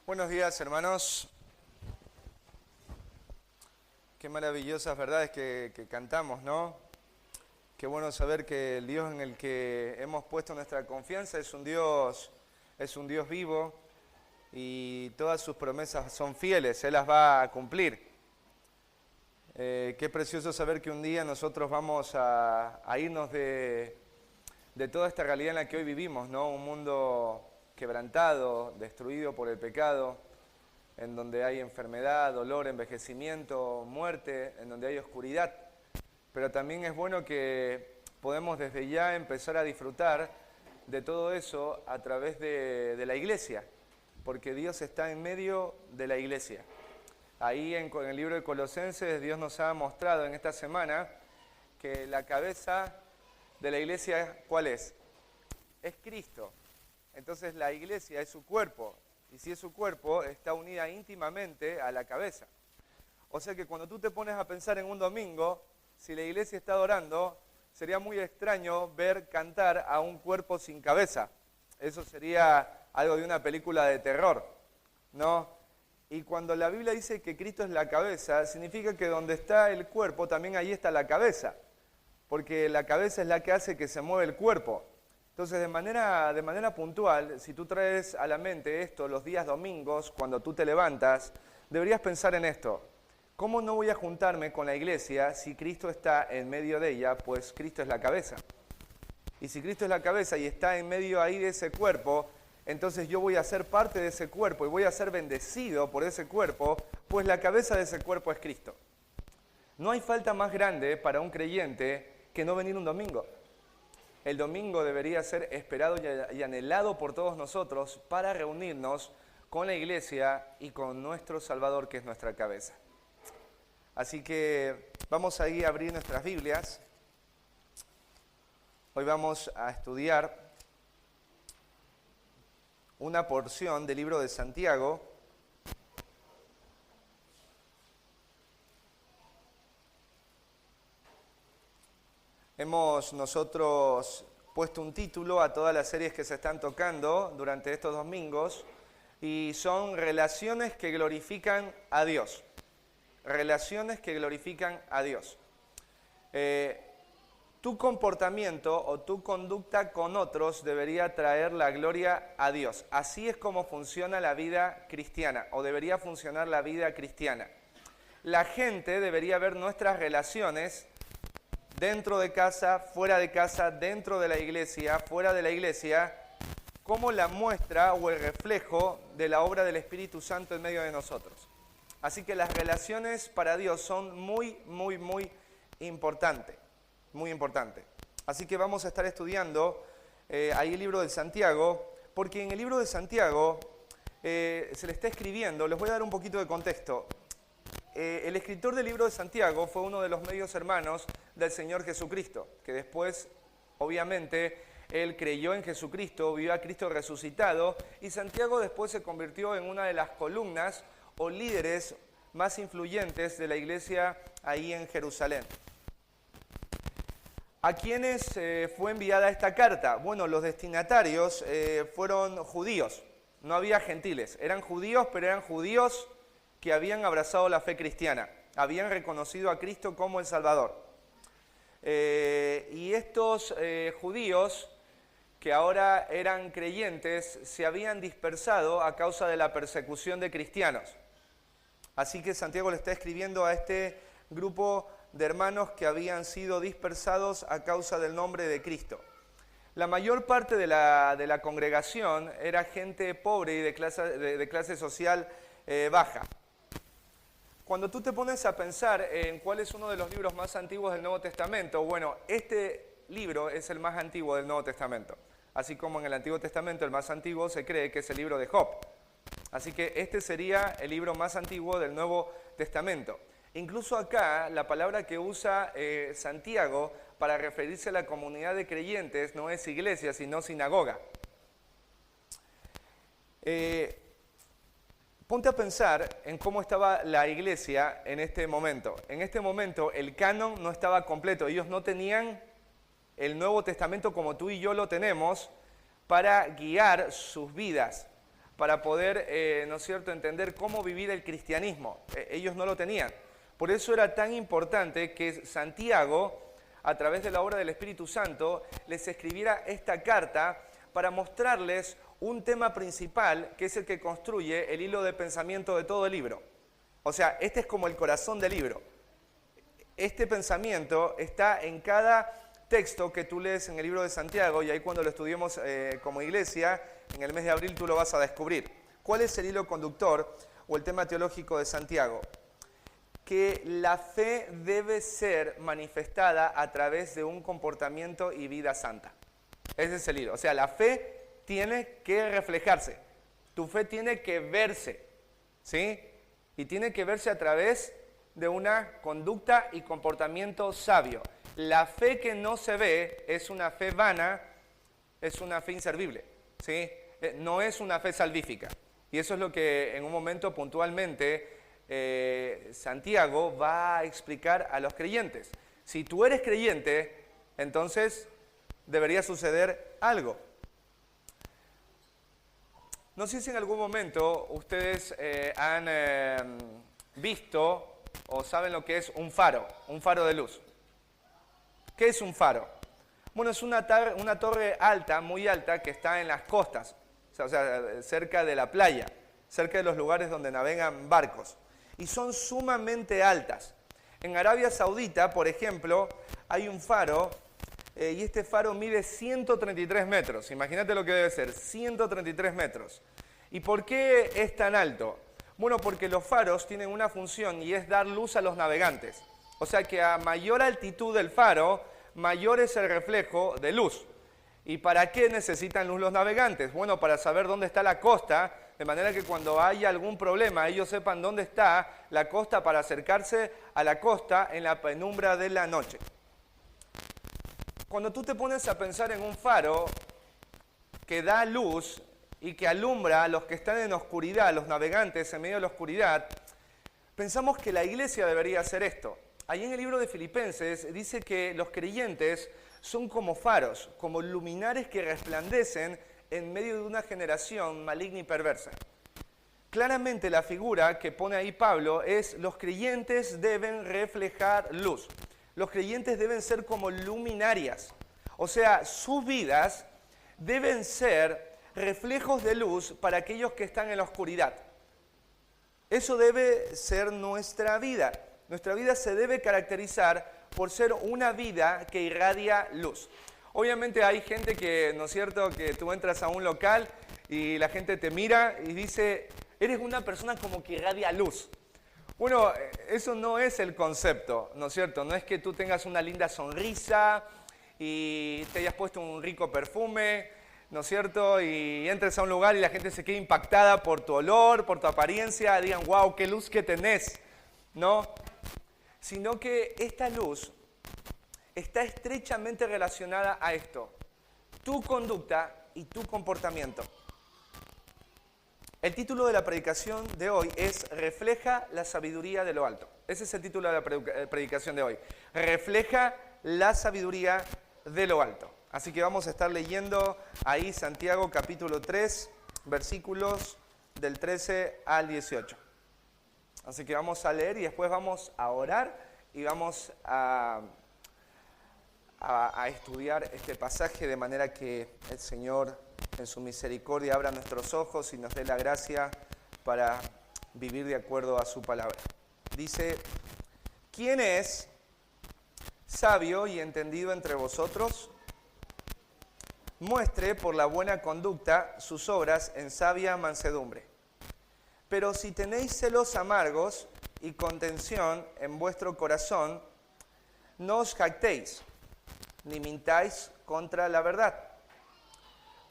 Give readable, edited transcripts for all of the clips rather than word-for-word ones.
Buenos días, hermanos. Qué maravillosas verdades que cantamos, ¿no? Qué bueno saber que el Dios en el que hemos puesto nuestra confianza es un Dios vivo y todas sus promesas son fieles, Él las va a cumplir. Qué precioso saber que un día nosotros vamos a irnos de toda esta realidad en la que hoy vivimos, ¿no? Un mundo quebrantado, destruido por el pecado, en donde hay enfermedad, dolor, envejecimiento, muerte, en donde hay oscuridad. Pero también es bueno que podemos desde ya empezar a disfrutar de todo eso a través de la iglesia, porque Dios está en medio de la iglesia. Ahí en el libro de Colosenses Dios nos ha mostrado en esta semana que la cabeza de la iglesia, ¿cuál es? Es Cristo. Entonces la iglesia es su cuerpo, y si es su cuerpo, está unida íntimamente a la cabeza. O sea que cuando tú te pones a pensar en un domingo, si la iglesia está adorando, sería muy extraño ver cantar a un cuerpo sin cabeza. Eso sería algo de una película de terror, ¿no? Y cuando la Biblia dice que Cristo es la cabeza, significa que donde está el cuerpo, también ahí está la cabeza. Porque la cabeza es la que hace que se mueva el cuerpo. Entonces, de manera puntual, si tú traes a la mente esto los días domingos, cuando tú te levantas, deberías pensar en esto. ¿Cómo no voy a juntarme con la iglesia si Cristo está en medio de ella? Pues Cristo es la cabeza. Y si Cristo es la cabeza y está en medio ahí de ese cuerpo, entonces yo voy a ser parte de ese cuerpo y voy a ser bendecido por ese cuerpo, pues la cabeza de ese cuerpo es Cristo. No hay falta más grande para un creyente que no venir un domingo. El domingo debería ser esperado y anhelado por todos nosotros para reunirnos con la iglesia y con nuestro Salvador, que es nuestra cabeza. Así que vamos a ir a abrir nuestras Biblias. Hoy vamos a estudiar una porción del libro de Santiago. Hemos nosotros puesto un título a todas las series que se están tocando durante estos domingos y son relaciones que glorifican a Dios. Relaciones que glorifican a Dios. Tu comportamiento o tu conducta con otros debería traer la gloria a Dios. Así es como funciona la vida cristiana o debería funcionar la vida cristiana. La gente debería ver nuestras relaciones dentro de casa, fuera de casa, dentro de la iglesia, fuera de la iglesia, como la muestra o el reflejo de la obra del Espíritu Santo en medio de nosotros. Así que las relaciones para Dios son muy importantes, muy importantes. Así que vamos a estar estudiando ahí el libro de Santiago, porque en el libro de Santiago se le está escribiendo, les voy a dar un poquito de contexto. El escritor del libro de Santiago fue uno de los medios hermanos del Señor Jesucristo, que después, obviamente, él creyó en Jesucristo, vio a Cristo resucitado, y Santiago después se convirtió en una de las columnas o líderes más influyentes de la iglesia ahí en Jerusalén. ¿A quiénes fue enviada esta carta? Bueno, los destinatarios fueron judíos, no había gentiles, eran judíos, pero eran judíos que habían abrazado la fe cristiana, habían reconocido a Cristo como el Salvador. Y estos judíos, que ahora eran creyentes, se habían dispersado a causa de la persecución de cristianos. Así que Santiago le está escribiendo a este grupo de hermanos que habían sido dispersados a causa del nombre de Cristo. La mayor parte de la congregación era gente pobre y de clase social baja. Cuando tú te pones a pensar en cuál es uno de los libros más antiguos del Nuevo Testamento, bueno, este libro es el más antiguo del Nuevo Testamento. Así como en el Antiguo Testamento el más antiguo se cree que es el libro de Job. Así que este sería el libro más antiguo del Nuevo Testamento. Incluso acá, la palabra que usa Santiago para referirse a la comunidad de creyentes no es iglesia, sino sinagoga. Ponte a pensar en cómo estaba la iglesia en este momento. En este momento el canon no estaba completo. Ellos no tenían el Nuevo Testamento como tú y yo lo tenemos para guiar sus vidas. para poder, ¿no es cierto?, entender cómo vivir el cristianismo. Ellos no lo tenían. Por eso era tan importante que Santiago, a través de la obra del Espíritu Santo, les escribiera esta carta para mostrarles un tema principal, que es el que construye el hilo de pensamiento de todo el libro. O sea, este es como el corazón del libro. Este pensamiento está en cada texto que tú lees en el libro de Santiago, y ahí cuando lo estudiemos como iglesia, en el mes de abril tú lo vas a descubrir. ¿Cuál es el hilo conductor o el tema teológico de Santiago? Que la fe debe ser manifestada a través de un comportamiento y vida santa. Ese es el hilo. O sea, la fe tiene que reflejarse. Tu fe tiene que verse, ¿sí? Y tiene que verse a través de una conducta y comportamiento sabio. La fe que no se ve es una fe vana, es una fe inservible, ¿sí? No es una fe salvífica. Y eso es lo que en un momento puntualmente Santiago va a explicar a los creyentes. Si tú eres creyente, entonces debería suceder algo. No sé si en algún momento ustedes han visto o saben lo que es un faro de luz. ¿Qué es un faro? Bueno, es una torre alta, muy alta, que está en las costas, o sea, cerca de la playa, cerca de los lugares donde navegan barcos. Y son sumamente altas. En Arabia Saudita, por ejemplo, hay un faro, y este faro mide 133 metros. Imagínate lo que debe ser, 133 metros. ¿Y por qué es tan alto? Bueno, porque los faros tienen una función y es dar luz a los navegantes. O sea que a mayor altitud del faro, mayor es el reflejo de luz. ¿Y para qué necesitan luz los navegantes? Bueno, para saber dónde está la costa, de manera que cuando haya algún problema, ellos sepan dónde está la costa para acercarse a la costa en la penumbra de la noche. Cuando tú te pones a pensar en un faro que da luz y que alumbra a los que están en oscuridad, los navegantes en medio de la oscuridad, pensamos que la iglesia debería hacer esto. Ahí en el libro de Filipenses dice que los creyentes son como faros, como luminares que resplandecen en medio de una generación maligna y perversa. Claramente la figura que pone ahí Pablo es: los creyentes deben reflejar luz. Los creyentes deben ser como luminarias. O sea, sus vidas deben ser reflejos de luz para aquellos que están en la oscuridad. Eso debe ser nuestra vida. Nuestra vida se debe caracterizar por ser una vida que irradia luz. Obviamente hay gente que, ¿no es cierto?, que tú entras a un local y la gente te mira y dice: eres una persona como que irradia luz. Bueno, eso no es el concepto, ¿no es cierto? No es que tú tengas una linda sonrisa y te hayas puesto un rico perfume, ¿no es cierto? Y entres a un lugar y la gente se quede impactada por tu olor, por tu apariencia, digan: wow, qué luz que tenés, ¿no? Sino que esta luz está estrechamente relacionada a esto: tu conducta y tu comportamiento. El título de la predicación de hoy es Refleja la sabiduría de lo alto. Ese es el título de la predicación de hoy. Refleja la sabiduría de lo alto. Así que vamos a estar leyendo ahí Santiago capítulo 3, versículos del 13 al 18. Así que vamos a leer y después vamos a orar y vamos a estudiar este pasaje de manera que el Señor en su misericordia abra nuestros ojos y nos dé la gracia para vivir de acuerdo a su palabra. Dice: ¿quién es sabio y entendido entre vosotros? Muestre por la buena conducta sus obras en sabia mansedumbre. Pero si tenéis celos amargos y contención en vuestro corazón, no os jactéis, ni mintáis contra la verdad.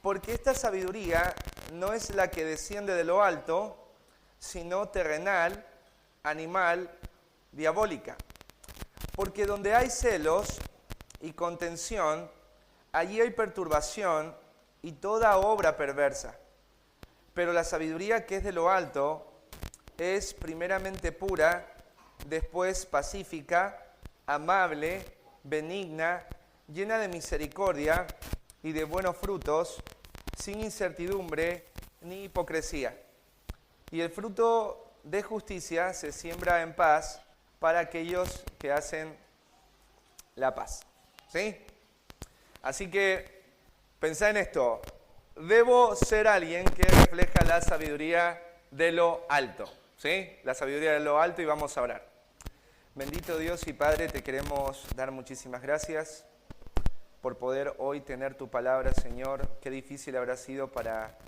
Porque esta sabiduría no es la que desciende de lo alto, sino terrenal, animal, diabólica. Porque donde hay celos y contención, allí hay perturbación y toda obra perversa. Pero la sabiduría que es de lo alto es primeramente pura, después pacífica, amable, benigna, llena de misericordia y de buenos frutos, sin incertidumbre ni hipocresía. Y el fruto de justicia se siembra en paz para aquellos que hacen la paz. ¿Sí? Así que pensá en esto. Debo ser alguien que refleja la sabiduría de lo alto. ¿Sí? La sabiduría de lo alto, y vamos a orar. Bendito Dios y Padre, te queremos dar muchísimas gracias por poder hoy tener tu palabra, Señor. Qué difícil habrá sido para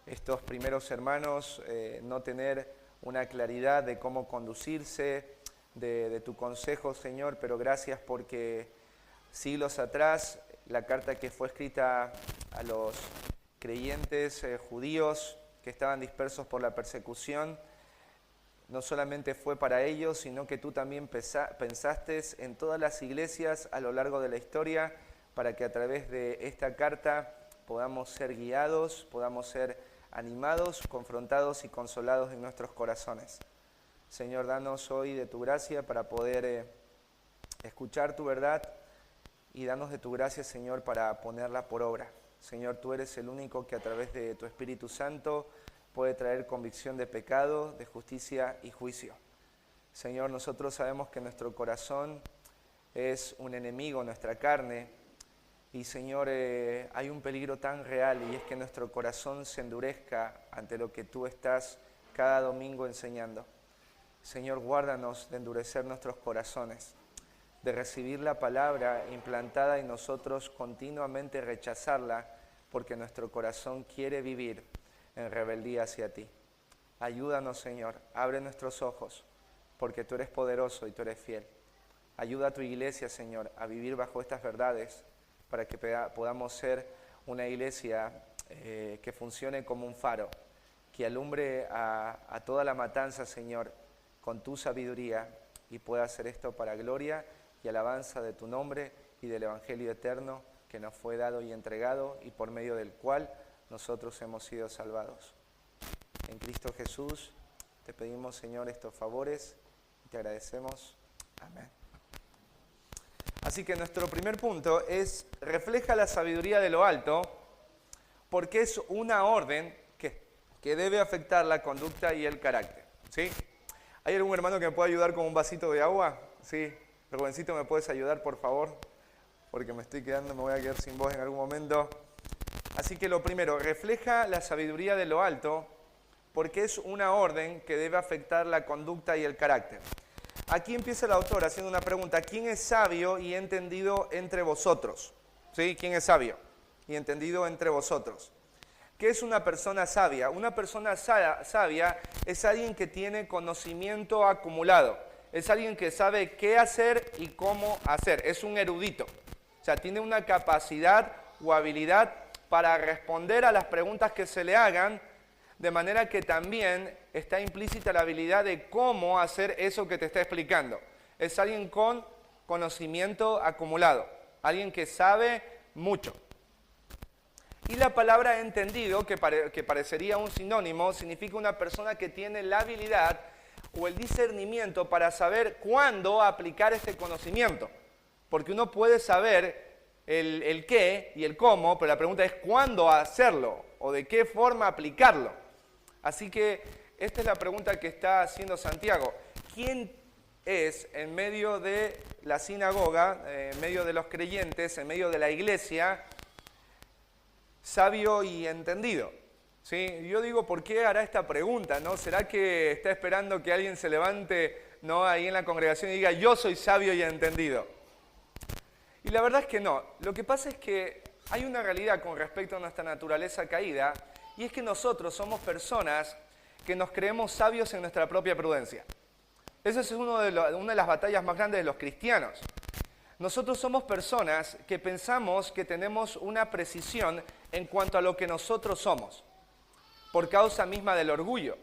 estos primeros hermanos no tener una claridad de cómo conducirse, de tu consejo, Señor, pero gracias porque siglos atrás la carta que fue escrita a los creyentes judíos que estaban dispersos por la persecución, no solamente fue para ellos, sino que tú también pensaste en todas las iglesias a lo largo de la historia para que a través de esta carta podamos ser guiados, podamos ser animados, confrontados y consolados en nuestros corazones. Señor, danos hoy de tu gracia para poder escuchar tu verdad y danos de tu gracia, Señor, para ponerla por obra. Señor, tú eres el único que a través de tu Espíritu Santo puede traer convicción de pecado, de justicia y juicio. Señor, nosotros sabemos que nuestro corazón es un enemigo, nuestra carne. Y Señor, hay un peligro tan real y es que nuestro corazón se endurezca ante lo que tú estás cada domingo enseñando. Señor, guárdanos de endurecer nuestros corazones, de recibir la palabra implantada en nosotros, continuamente rechazarla, porque nuestro corazón quiere vivir en rebeldía hacia ti. Ayúdanos, Señor, abre nuestros ojos, porque tú eres poderoso y tú eres fiel. Ayuda a tu iglesia, Señor, a vivir bajo estas verdades, para que podamos ser una iglesia que funcione como un faro, que alumbre a toda la matanza, Señor, con tu sabiduría, y pueda hacer esto para gloria y alabanza de tu nombre y del Evangelio eterno que nos fue dado y entregado, y por medio del cual nosotros hemos sido salvados. En Cristo Jesús te pedimos, Señor, estos favores y te agradecemos. Amén. Así que nuestro primer punto es, refleja la sabiduría de lo alto, porque es una orden que debe afectar la conducta y el carácter. ¿Sí? ¿Hay algún hermano que me pueda ayudar con un vasito de agua? Sí. Rubensito, ¿me puedes ayudar, por favor? Porque me voy a quedar sin voz en algún momento. Así que lo primero, refleja la sabiduría de lo alto, porque es una orden que debe afectar la conducta y el carácter. Aquí empieza el autor haciendo una pregunta. ¿Quién es sabio y entendido entre vosotros? ¿Sí? ¿Quién es sabio y entendido entre vosotros? ¿Qué es una persona sabia? Una persona sabia es alguien que tiene conocimiento acumulado. Es alguien que sabe qué hacer y cómo hacer. Es un erudito. O sea, tiene una capacidad o habilidad para responder a las preguntas que se le hagan, de manera que también está implícita la habilidad de cómo hacer eso que te está explicando. Es alguien con conocimiento acumulado, alguien que sabe mucho. Y la palabra entendido, que parecería un sinónimo, significa una persona que tiene la habilidad o el discernimiento para saber cuándo aplicar este conocimiento. Porque uno puede saber el qué y el cómo, pero la pregunta es cuándo hacerlo o de qué forma aplicarlo. Así que esta es la pregunta que está haciendo Santiago. ¿Quién es en medio de la sinagoga, en medio de los creyentes, en medio de la iglesia, sabio y entendido? ¿Sí? Yo digo, ¿por qué hará esta pregunta? ¿No? ¿Será que está esperando que alguien se levante, ¿no?, ahí en la congregación y diga, yo soy sabio y entendido? Y la verdad es que no. Lo que pasa es que hay una realidad con respecto a nuestra naturaleza caída, y es que nosotros somos personas que nos creemos sabios en nuestra propia prudencia. Esa es una de las batallas más grandes de los cristianos. Nosotros somos personas que pensamos que tenemos una precisión en cuanto a lo que nosotros somos, por causa misma del orgullo.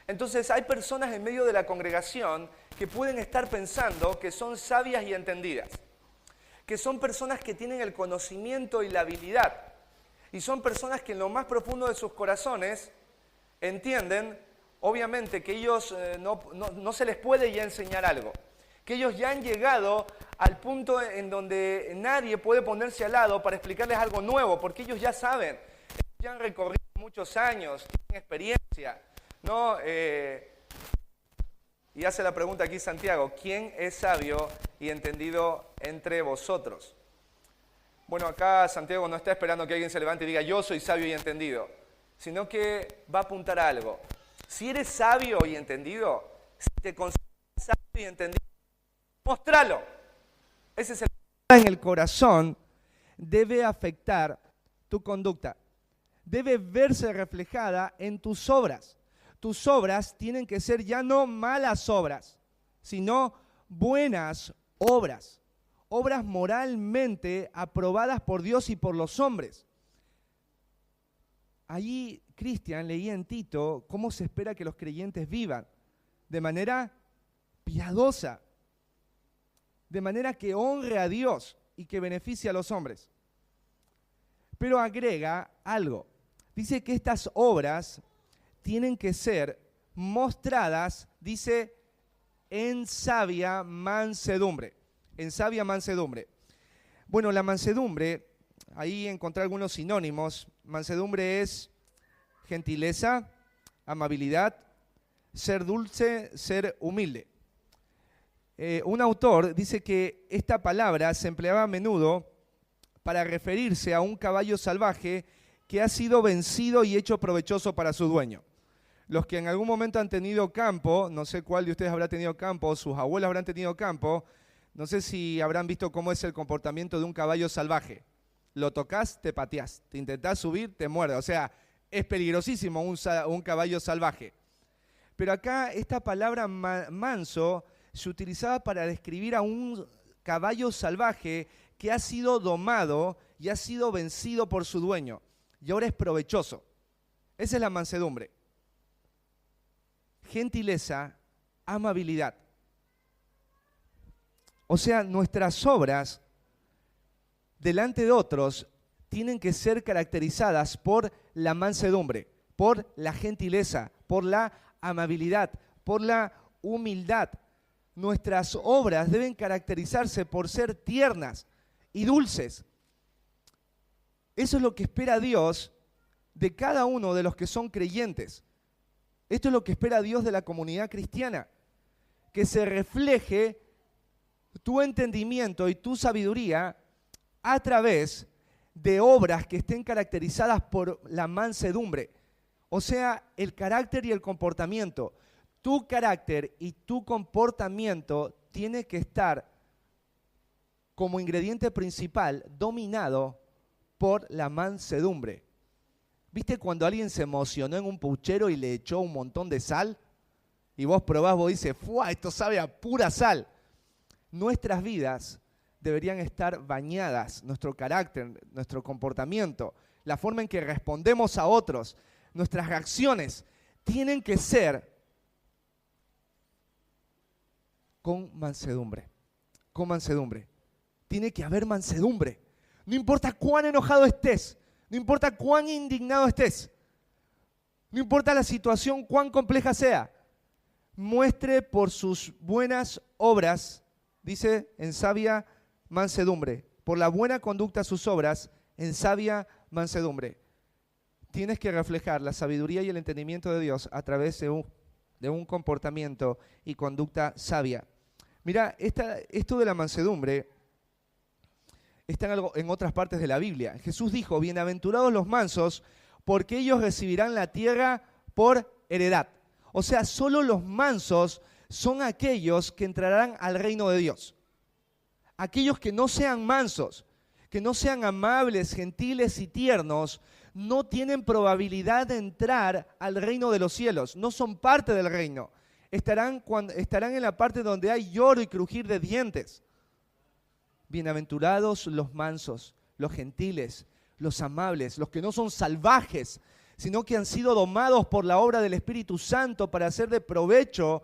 Entonces hay personas en medio de la congregación que pueden estar pensando que son sabias y entendidas, que son personas que tienen el conocimiento y la habilidad, y son personas que en lo más profundo de sus corazones entienden, obviamente, que ellos no se les puede ya enseñar algo, que ellos ya han llegado al punto en donde nadie puede ponerse al lado para explicarles algo nuevo, porque ellos ya saben, ellos ya han recorrido muchos años, tienen experiencia, ¿no? Y hace la pregunta aquí Santiago, ¿quién es sabio y entendido entre vosotros? Bueno, acá Santiago no está esperando que alguien se levante y diga, yo soy sabio y entendido, sino que va a apuntar a algo. Si eres sabio y entendido, si te consideras sabio y entendido, mostralo. Ese es en el corazón debe afectar tu conducta. Debe verse reflejada en tus obras. Tus obras tienen que ser ya no malas obras, sino buenas obras. Obras moralmente aprobadas por Dios y por los hombres. Allí, Cristian leía en Tito cómo se espera que los creyentes vivan de manera piadosa, de manera que honre a Dios y que beneficie a los hombres. Pero agrega algo. Dice que estas obras tienen que ser mostradas, dice, en sabia mansedumbre. En sabia mansedumbre. Bueno, la mansedumbre, ahí encontré algunos sinónimos. Mansedumbre es gentileza, amabilidad, ser dulce, ser humilde. Un autor dice que esta palabra se empleaba a menudo para referirse a un caballo salvaje que ha sido vencido y hecho provechoso para su dueño. Los que en algún momento han tenido campo, no sé cuál de ustedes habrá tenido campo, sus abuelos habrán tenido campo, no sé si habrán visto cómo es el comportamiento de un caballo salvaje. Lo tocas, te pateás, te intentás subir, te muerde. O sea, es peligrosísimo un caballo salvaje. Pero acá esta palabra manso se utilizaba para describir a un caballo salvaje que ha sido domado y ha sido vencido por su dueño. Y ahora es provechoso. Esa es la mansedumbre. Gentileza, amabilidad. O sea, nuestras obras delante de otros tienen que ser caracterizadas por la mansedumbre, por la gentileza, por la amabilidad, por la humildad. Nuestras obras deben caracterizarse por ser tiernas y dulces. Eso es lo que espera Dios de cada uno de los que son creyentes. Esto es lo que espera Dios de la comunidad cristiana, que se refleje tu entendimiento y tu sabiduría a través de obras que estén caracterizadas por la mansedumbre, o sea, el carácter y el comportamiento. Tu carácter y tu comportamiento tiene que estar como ingrediente principal dominado por la mansedumbre. ¿Viste cuando alguien se emocionó en un puchero y le echó un montón de sal? Y vos probás, vos dices, ¡fua! Esto sabe a pura sal. Nuestras vidas deberían estar bañadas, nuestro carácter, nuestro comportamiento, la forma en que respondemos a otros, nuestras reacciones tienen que ser con mansedumbre. Con mansedumbre. Tiene que haber mansedumbre. No importa cuán enojado estés, no importa cuán indignado estés, no importa la situación cuán compleja sea, muestre por sus buenas obras, dice, en sabia mansedumbre, por la buena conducta sus obras, en sabia mansedumbre. Tienes que reflejar la sabiduría y el entendimiento de Dios a través de un comportamiento y conducta sabia. Mira, esto de la mansedumbre está en otras partes de la Biblia. Jesús dijo, bienaventurados los mansos, porque ellos recibirán la tierra por heredad. O sea, solo los mansos son aquellos que entrarán al reino de Dios. Aquellos que no sean mansos, que no sean amables, gentiles y tiernos, no tienen probabilidad de entrar al reino de los cielos, no son parte del reino. Estarán en la parte donde hay lloro y crujir de dientes. Bienaventurados los mansos, los gentiles, los amables, los que no son salvajes, sino que han sido domados por la obra del Espíritu Santo para ser de provecho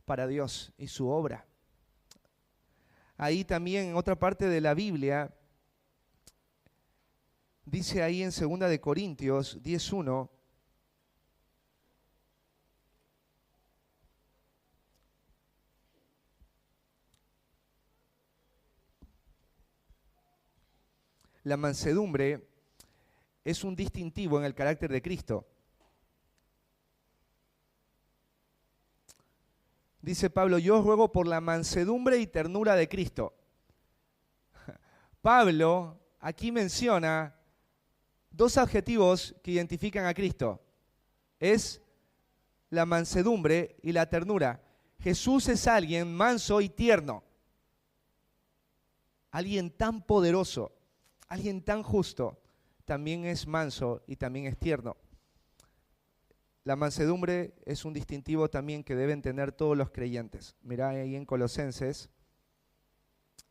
para Dios y su obra. Ahí también en otra parte de la Biblia, dice ahí en 2 de Corintios 10:1, la mansedumbre es un distintivo en el carácter de Cristo. Dice Pablo, yo os ruego por la mansedumbre y ternura de Cristo. Pablo aquí menciona dos adjetivos que identifican a Cristo. Es la mansedumbre y la ternura. Jesús es alguien manso y tierno. Alguien tan poderoso, alguien tan justo, también es manso y también es tierno. La mansedumbre es un distintivo también que deben tener todos los creyentes. Mirá ahí en Colosenses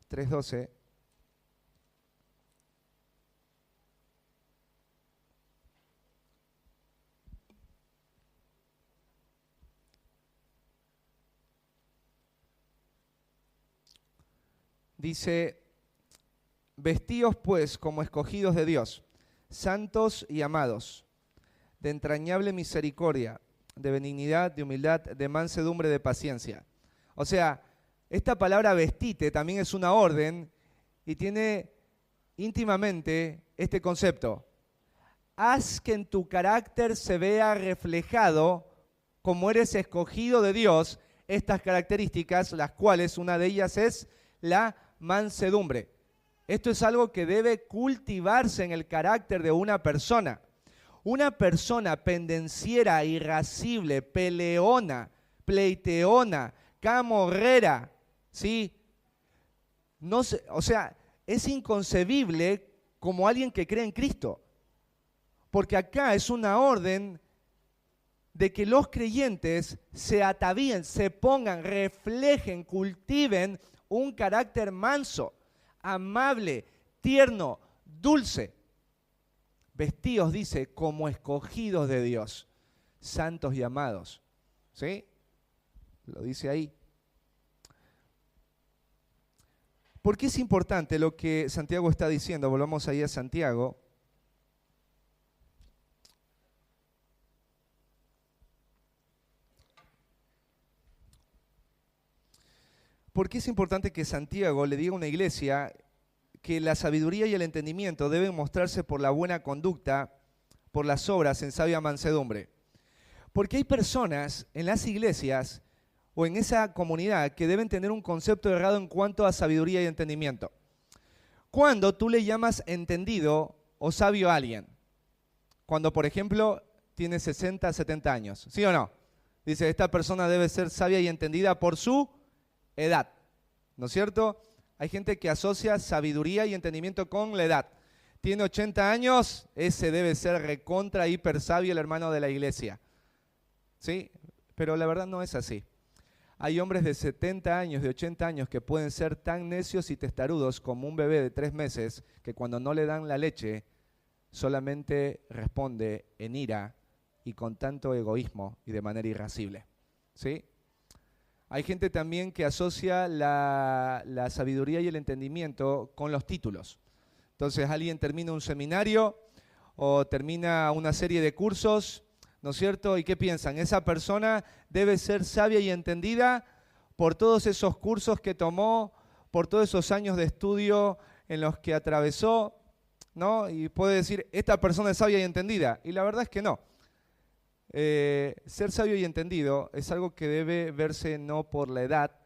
3:12. Dice, vestíos pues como escogidos de Dios, santos y amados, de entrañable misericordia, de benignidad, de humildad, de mansedumbre, de paciencia. O sea, esta palabra vestite también es una orden y tiene íntimamente este concepto. Haz que en tu carácter se vea reflejado, como eres escogido de Dios, estas características, las cuales una de ellas es la mansedumbre. Esto es algo que debe cultivarse en el carácter de una persona. Una persona pendenciera, irascible, peleona, pleiteona, camorrera, ¿sí? No se, o sea, es inconcebible como alguien que cree en Cristo. Porque acá es una orden de que los creyentes se atavíen, se pongan, reflejen, cultiven un carácter manso, amable, tierno, dulce. Vestíos, dice, como escogidos de Dios, santos y amados. ¿Sí? Lo dice ahí. ¿Por qué es importante lo que Santiago está diciendo? Volvamos ahí a Santiago. ¿Por qué es importante que Santiago le diga a una iglesia que la sabiduría y el entendimiento deben mostrarse por la buena conducta, por las obras en sabia mansedumbre? Porque hay personas en las iglesias o en esa comunidad que deben tener un concepto errado en cuanto a sabiduría y entendimiento. Cuando tú le llamas entendido o sabio a alguien, cuando por ejemplo tiene 60, 70 años, ¿sí o no? Dice, esta persona debe ser sabia y entendida por su edad, ¿no es cierto? Hay gente que asocia sabiduría y entendimiento con la edad. Tiene 80 años, ese debe ser recontra, hiper sabio, el hermano de la iglesia. ¿Sí? Pero la verdad no es así. Hay hombres de 70 años, de 80 años, que pueden ser tan necios y testarudos como un bebé de 3 meses, que cuando no le dan la leche, solamente responde en ira y con tanto egoísmo y de manera irascible. ¿Sí? Hay gente también que asocia la sabiduría y el entendimiento con los títulos. Entonces alguien termina un seminario o termina una serie de cursos, ¿no es cierto? ¿Y qué piensan? Esa persona debe ser sabia y entendida por todos esos cursos que tomó, por todos esos años de estudio en los que atravesó, ¿no? Y puede decir, esta persona es sabia y entendida. Y la verdad es que no. Ser sabio y entendido es algo que debe verse no por la edad,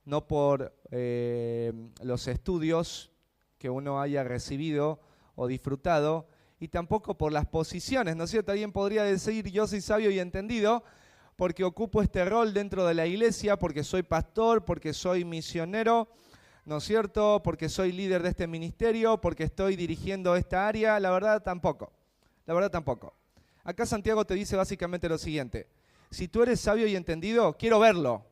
no por los estudios que uno haya recibido o disfrutado, y tampoco por las posiciones, ¿no es cierto? Alguien podría decir, yo soy sabio y entendido porque ocupo este rol dentro de la iglesia, porque soy pastor, porque soy misionero, ¿no es cierto? Porque soy líder de este ministerio, porque estoy dirigiendo esta área. La verdad tampoco, la verdad tampoco. Acá Santiago te dice básicamente lo siguiente: si tú eres sabio y entendido, quiero verlo,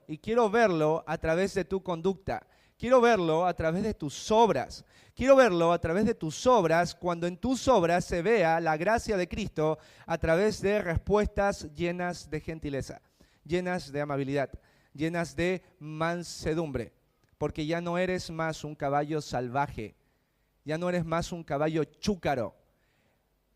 y quiero verlo a través de tu conducta, quiero verlo a través de tus obras, quiero verlo a través de tus obras, cuando en tus obras se vea la gracia de Cristo a través de respuestas llenas de gentileza, llenas de amabilidad, llenas de mansedumbre, porque ya no eres más un caballo salvaje, ya no eres más un caballo chúcaro,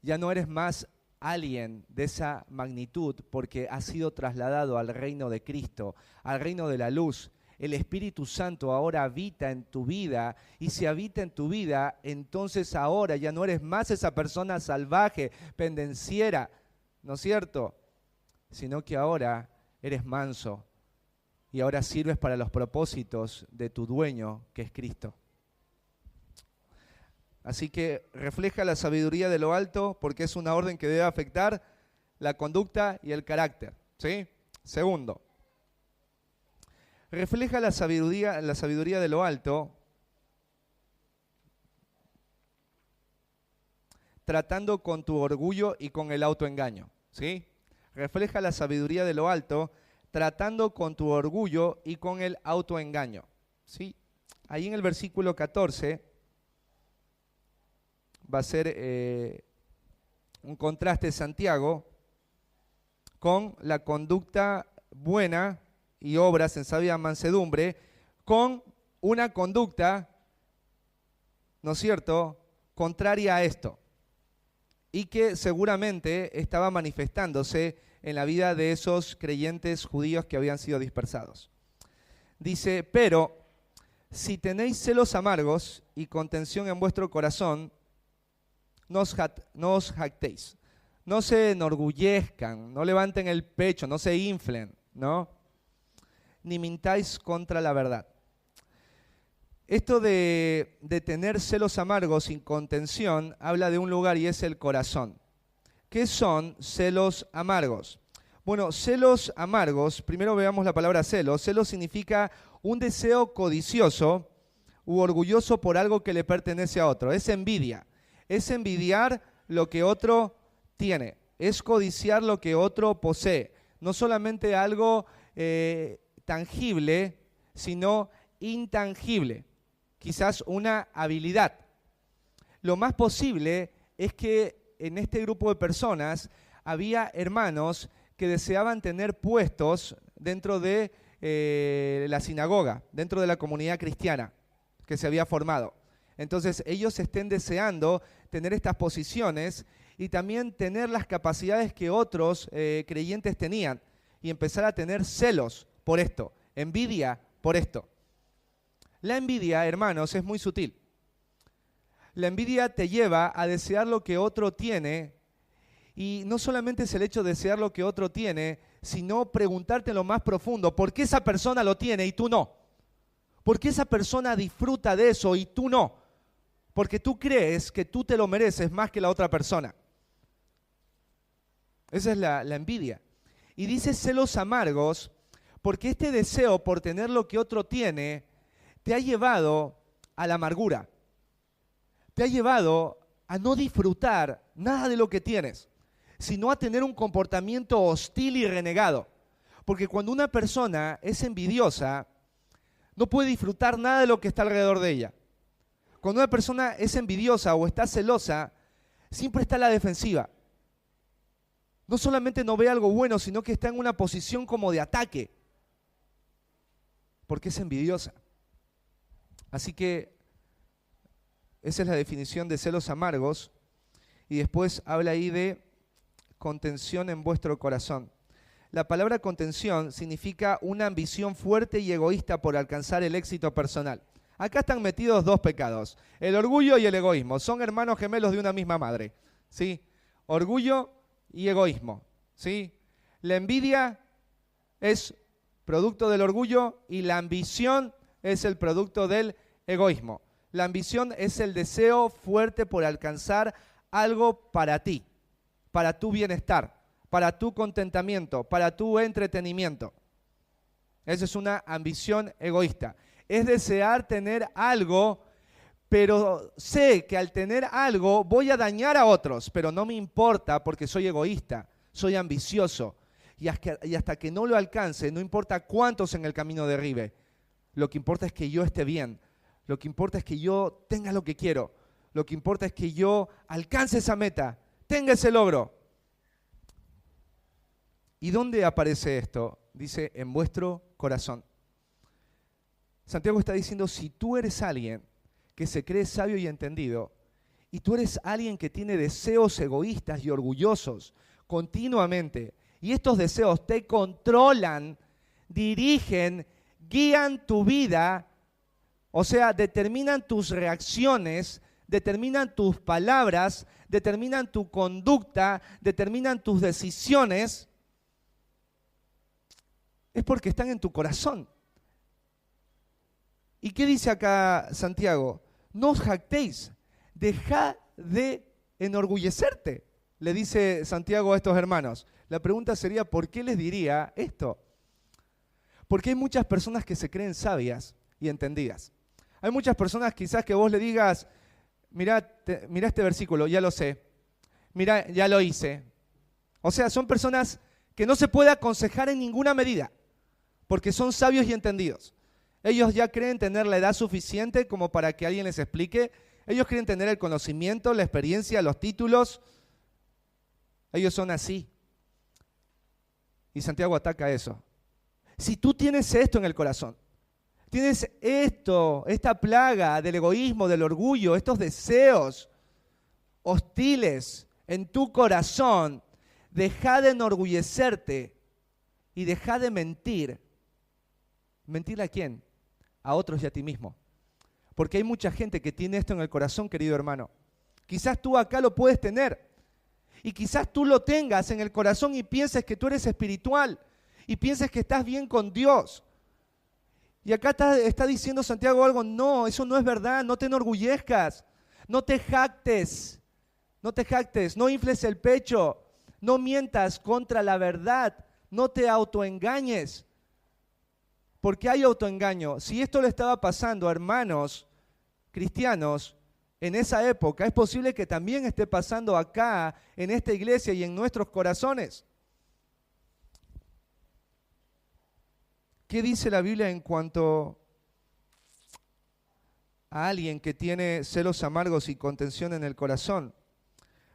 ya no eres más alguien de esa magnitud, porque has sido trasladado al reino de Cristo, al reino de la luz, el Espíritu Santo ahora habita en tu vida, y si habita en tu vida, entonces ahora ya no eres más esa persona salvaje, pendenciera, ¿no es cierto? Sino que ahora eres manso y ahora sirves para los propósitos de tu dueño, que es Cristo. Así que refleja la sabiduría de lo alto, porque es una orden que debe afectar la conducta y el carácter, ¿sí? Segundo, refleja la sabiduría de lo alto, tratando con tu orgullo y con el autoengaño, ¿sí? Refleja la sabiduría de lo alto, tratando con tu orgullo y con el autoengaño, ¿sí? Ahí en el versículo 14 va a ser un contraste Santiago con la conducta buena y obras en sabia mansedumbre, con una conducta, ¿no es cierto?, contraria a esto, y que seguramente estaba manifestándose en la vida de esos creyentes judíos que habían sido dispersados. Dice, pero si tenéis celos amargos y contención en vuestro corazón, no os jactéis, no se enorgullezcan, no levanten el pecho, no se inflen, ¿no? Ni mintáis contra la verdad. Esto de tener celos amargos sin contención habla de un lugar y es el corazón. ¿Qué son celos amargos? Bueno, celos amargos, primero veamos la palabra celos. Celos significa un deseo codicioso u orgulloso por algo que le pertenece a otro. Es envidia, es envidiar lo que otro tiene, es codiciar lo que otro posee. No solamente algo tangible, sino intangible. Quizás una habilidad. Lo más posible es que en este grupo de personas había hermanos que deseaban tener puestos dentro de la sinagoga, dentro de la comunidad cristiana que se había formado. Entonces ellos estén deseando tener estas posiciones y también tener las capacidades que otros creyentes tenían y empezar a tener celos por esto, envidia por esto. La envidia, hermanos, es muy sutil. La envidia te lleva a desear lo que otro tiene, y no solamente es el hecho de desear lo que otro tiene, sino preguntarte en lo más profundo, ¿por qué esa persona lo tiene y tú no? ¿Por qué esa persona disfruta de eso y tú no? Porque tú crees que tú te lo mereces más que la otra persona. Esa es la envidia. Y dice celos amargos, porque este deseo por tener lo que otro tiene te ha llevado a la amargura. Te ha llevado a no disfrutar nada de lo que tienes, sino a tener un comportamiento hostil y renegado. Porque cuando una persona es envidiosa, no puede disfrutar nada de lo que está alrededor de ella. Cuando una persona es envidiosa o está celosa, siempre está a la defensiva. No solamente no ve algo bueno, sino que está en una posición como de ataque, porque es envidiosa. Así que esa es la definición de celos amargos. Y después habla ahí de contención en vuestro corazón. La palabra contención significa una ambición fuerte y egoísta por alcanzar el éxito personal. Acá están metidos dos pecados, el orgullo y el egoísmo. Son hermanos gemelos de una misma madre, ¿sí? Orgullo y egoísmo, ¿sí? La envidia es producto del orgullo y la ambición es el producto del egoísmo. La ambición es el deseo fuerte por alcanzar algo para ti, para tu bienestar, para tu contentamiento, para tu entretenimiento. Esa es una ambición egoísta. Es desear tener algo, pero sé que al tener algo voy a dañar a otros, pero no me importa porque soy egoísta, soy ambicioso. Y hasta que no lo alcance, no importa cuántos en el camino derribe, lo que importa es que yo esté bien, lo que importa es que yo tenga lo que quiero, lo que importa es que yo alcance esa meta, tenga ese logro. ¿Y dónde aparece esto? Dice, en vuestro corazón. Santiago está diciendo, si tú eres alguien que se cree sabio y entendido, y tú eres alguien que tiene deseos egoístas y orgullosos continuamente, y estos deseos te controlan, dirigen, guían tu vida, o sea, determinan tus reacciones, determinan tus palabras, determinan tu conducta, determinan tus decisiones, es porque están en tu corazón. ¿Y qué dice acá Santiago? No os jactéis, dejad de enorgullecerte, le dice Santiago a estos hermanos. La pregunta sería, ¿por qué les diría esto? Porque hay muchas personas que se creen sabias y entendidas. Hay muchas personas quizás que vos le digas, mirá este versículo, ya lo sé, mirá, ya lo hice. O sea, son personas que no se puede aconsejar en ninguna medida, porque son sabios y entendidos. Ellos ya creen tener la edad suficiente como para que alguien les explique. Ellos creen tener el conocimiento, la experiencia, los títulos. Ellos son así. Y Santiago ataca eso. Si tú tienes esto en el corazón, tienes esta plaga del egoísmo, del orgullo, estos deseos hostiles en tu corazón, deja de enorgullecerte y deja de mentir. ¿Mentirle a quién? A otros y a ti mismo. Porque hay mucha gente que tiene esto en el corazón, querido hermano. Quizás tú acá lo puedes tener. Y quizás tú lo tengas en el corazón y pienses que tú eres espiritual. Y pienses que estás bien con Dios. Y acá está diciendo Santiago algo. No, eso no es verdad. No te enorgullezcas. No te jactes. No te jactes. No infles el pecho. No mientas contra la verdad. No te autoengañes. Porque hay autoengaño. Si esto le estaba pasando a hermanos cristianos en esa época, es posible que también esté pasando acá, en esta iglesia y en nuestros corazones. ¿Qué dice la Biblia en cuanto a alguien que tiene celos amargos y contención en el corazón?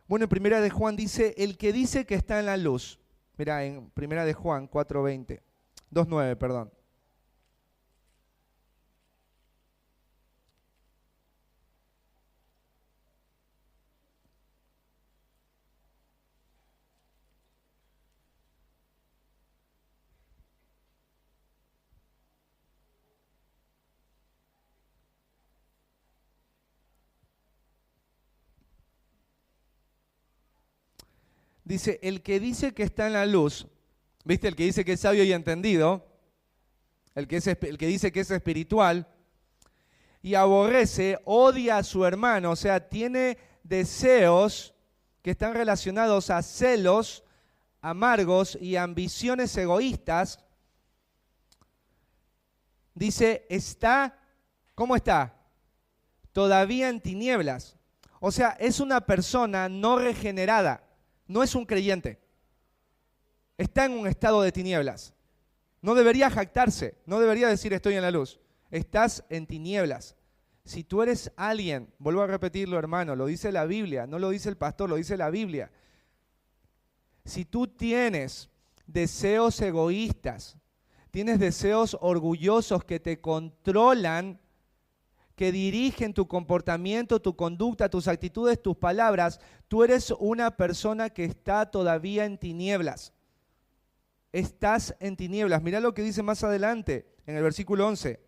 Bueno, en Primera de Juan dice, el que dice que está en la luz. Mirá, en Primera de Juan 4:20, 2:9, perdón. Dice, el que dice que está en la luz, ¿viste? El que dice que es sabio y entendido, el que dice que es espiritual, y aborrece, odia a su hermano, o sea, tiene deseos que están relacionados a celos amargos y ambiciones egoístas. Dice, ¿cómo está? Todavía en tinieblas. O sea, es una persona no regenerada. No es un creyente. Está en un estado de tinieblas. No debería jactarse, no debería decir estoy en la luz. Estás en tinieblas. Si tú eres alguien, vuelvo a repetirlo, hermano, lo dice la Biblia, no lo dice el pastor, lo dice la Biblia. Si tú tienes deseos egoístas, tienes deseos orgullosos que te controlan, que dirigen tu comportamiento, tu conducta, tus actitudes, tus palabras, tú eres una persona que está todavía en tinieblas. Estás en tinieblas. Mirá lo que dice más adelante, en el versículo 11.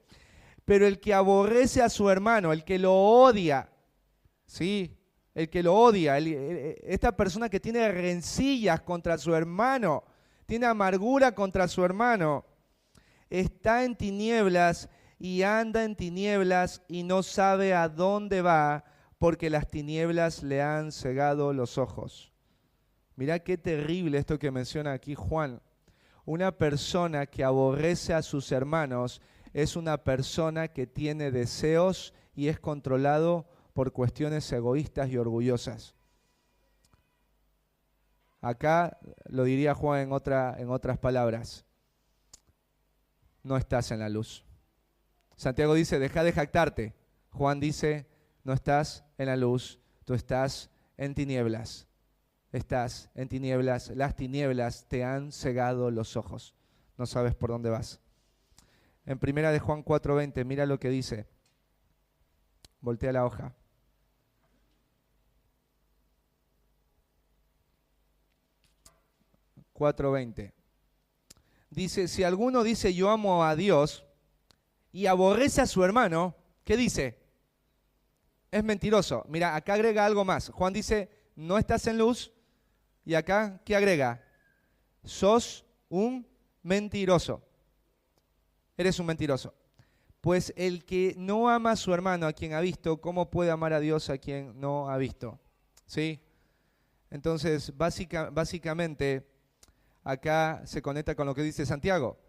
Pero el que aborrece a su hermano, el que lo odia, ¿sí? El que lo odia, esta persona que tiene rencillas contra su hermano, tiene amargura contra su hermano, está en tinieblas y anda en tinieblas y no sabe a dónde va, porque las tinieblas le han cegado los ojos. Mirá qué terrible esto que menciona aquí Juan. Una persona que aborrece a sus hermanos es una persona que tiene deseos y es controlado por cuestiones egoístas y orgullosas. Acá lo diría Juan en otras palabras. No estás en la luz. Santiago dice, deja de jactarte. Juan dice, no estás en la luz, tú estás en tinieblas. Estás en tinieblas, las tinieblas te han cegado los ojos. No sabes por dónde vas. En Primera de Juan 4:20, mira lo que dice. Voltea la hoja. Dice, si alguno dice yo amo a Dios, y aborrece a su hermano, ¿qué dice? Es mentiroso. Mira, acá agrega algo más. Juan dice, no estás en luz, y acá, ¿qué agrega? Sos un mentiroso. Eres un mentiroso. Pues el que no ama a su hermano, a quien ha visto, ¿cómo puede amar a Dios a quien no ha visto? ¿Sí? Entonces, básicamente, acá se conecta con lo que dice Santiago.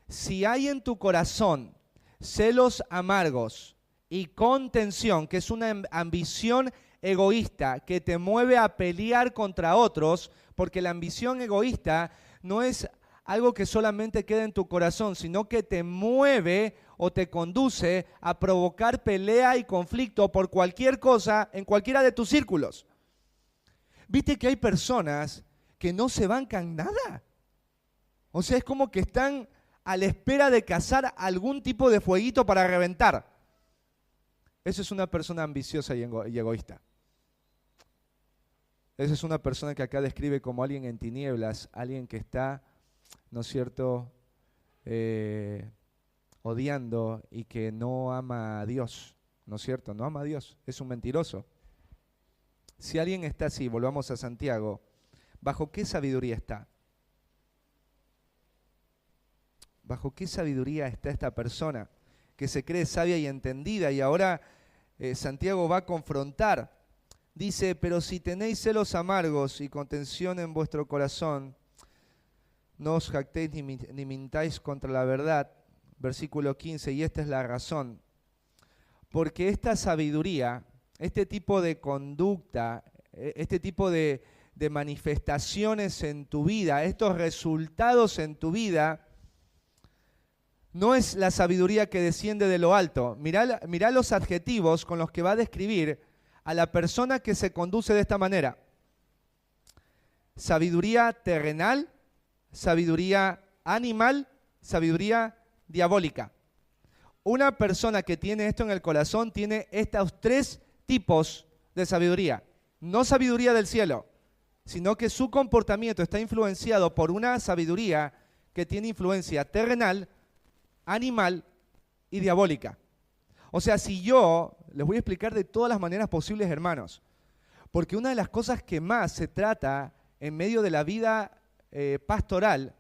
Si hay en tu corazón celos amargos y contención, que es una ambición egoísta que te mueve a pelear contra otros, porque la ambición egoísta no es algo que solamente queda en tu corazón, sino que te mueve o te conduce a provocar pelea y conflicto por cualquier cosa en cualquiera de tus círculos. ¿Viste que hay personas que no se bancan nada? O sea, es como que están a la espera de cazar algún tipo de fueguito para reventar. Eso es una persona ambiciosa y egoísta. Esa es una persona que acá describe como alguien en tinieblas, alguien que está, ¿no es cierto?, odiando y que no ama a Dios, ¿no es cierto? No ama a Dios, es un mentiroso. Si alguien está así, volvamos a Santiago, ¿bajo qué sabiduría está? ¿Bajo qué sabiduría está esta persona que se cree sabia y entendida? Y ahora Santiago va a confrontar. Dice, pero si tenéis celos amargos y contención en vuestro corazón, no os jactéis ni mintáis contra la verdad. Versículo 15, y esta es la razón. Porque esta sabiduría, este tipo de conducta, este tipo de manifestaciones en tu vida, estos resultados en tu vida, no es la sabiduría que desciende de lo alto. Mirá los adjetivos con los que va a describir a la persona que se conduce de esta manera. Sabiduría terrenal, sabiduría animal, sabiduría diabólica. Una persona que tiene esto en el corazón tiene estos tres tipos de sabiduría. No sabiduría del cielo, sino que su comportamiento está influenciado por una sabiduría que tiene influencia terrenal, animal y diabólica. O sea, si yo, les voy a explicar de todas las maneras posibles, hermanos, porque una de las cosas que más se trata en medio de la vida pastoral,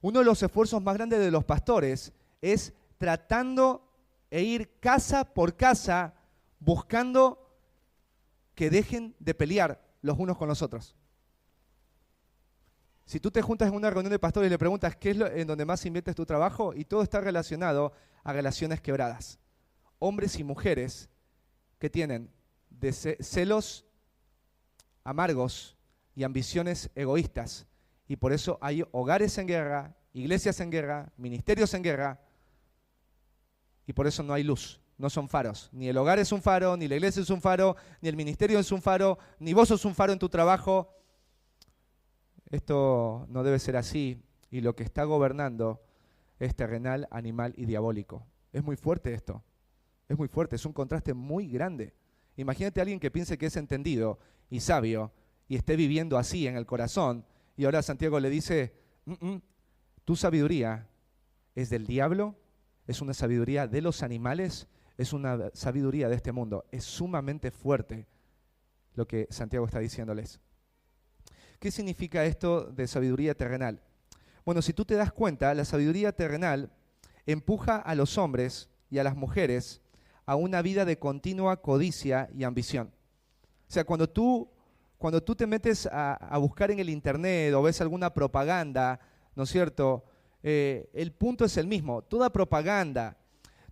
uno de los esfuerzos más grandes de los pastores es tratando de ir casa por casa buscando que dejen de pelear los unos con los otros. Si tú te juntas en una reunión de pastores y le preguntas qué es en donde más inviertes tu trabajo, y todo está relacionado a relaciones quebradas. Hombres y mujeres que tienen celos amargos y ambiciones egoístas. Y por eso hay hogares en guerra, iglesias en guerra, ministerios en guerra. Y por eso no hay luz, no son faros. Ni el hogar es un faro, ni la iglesia es un faro, ni el ministerio es un faro, ni vos sos un faro en tu trabajo. Esto no debe ser así. Y lo que está gobernando es terrenal, animal y diabólico. Es muy fuerte esto. Es muy fuerte, es un contraste muy grande. Imagínate a alguien que piense que es entendido y sabio y esté viviendo así en el corazón, y ahora Santiago le dice, tu sabiduría es del diablo, es una sabiduría de los animales, es una sabiduría de este mundo. Es sumamente fuerte lo que Santiago está diciéndoles. ¿Qué significa esto de sabiduría terrenal? Bueno, si tú te das cuenta, la sabiduría terrenal empuja a los hombres y a las mujeres a una vida de continua codicia y ambición. O sea, cuando tú te metes a buscar en el internet o ves alguna propaganda, ¿no es cierto?, el punto es el mismo. Toda propaganda,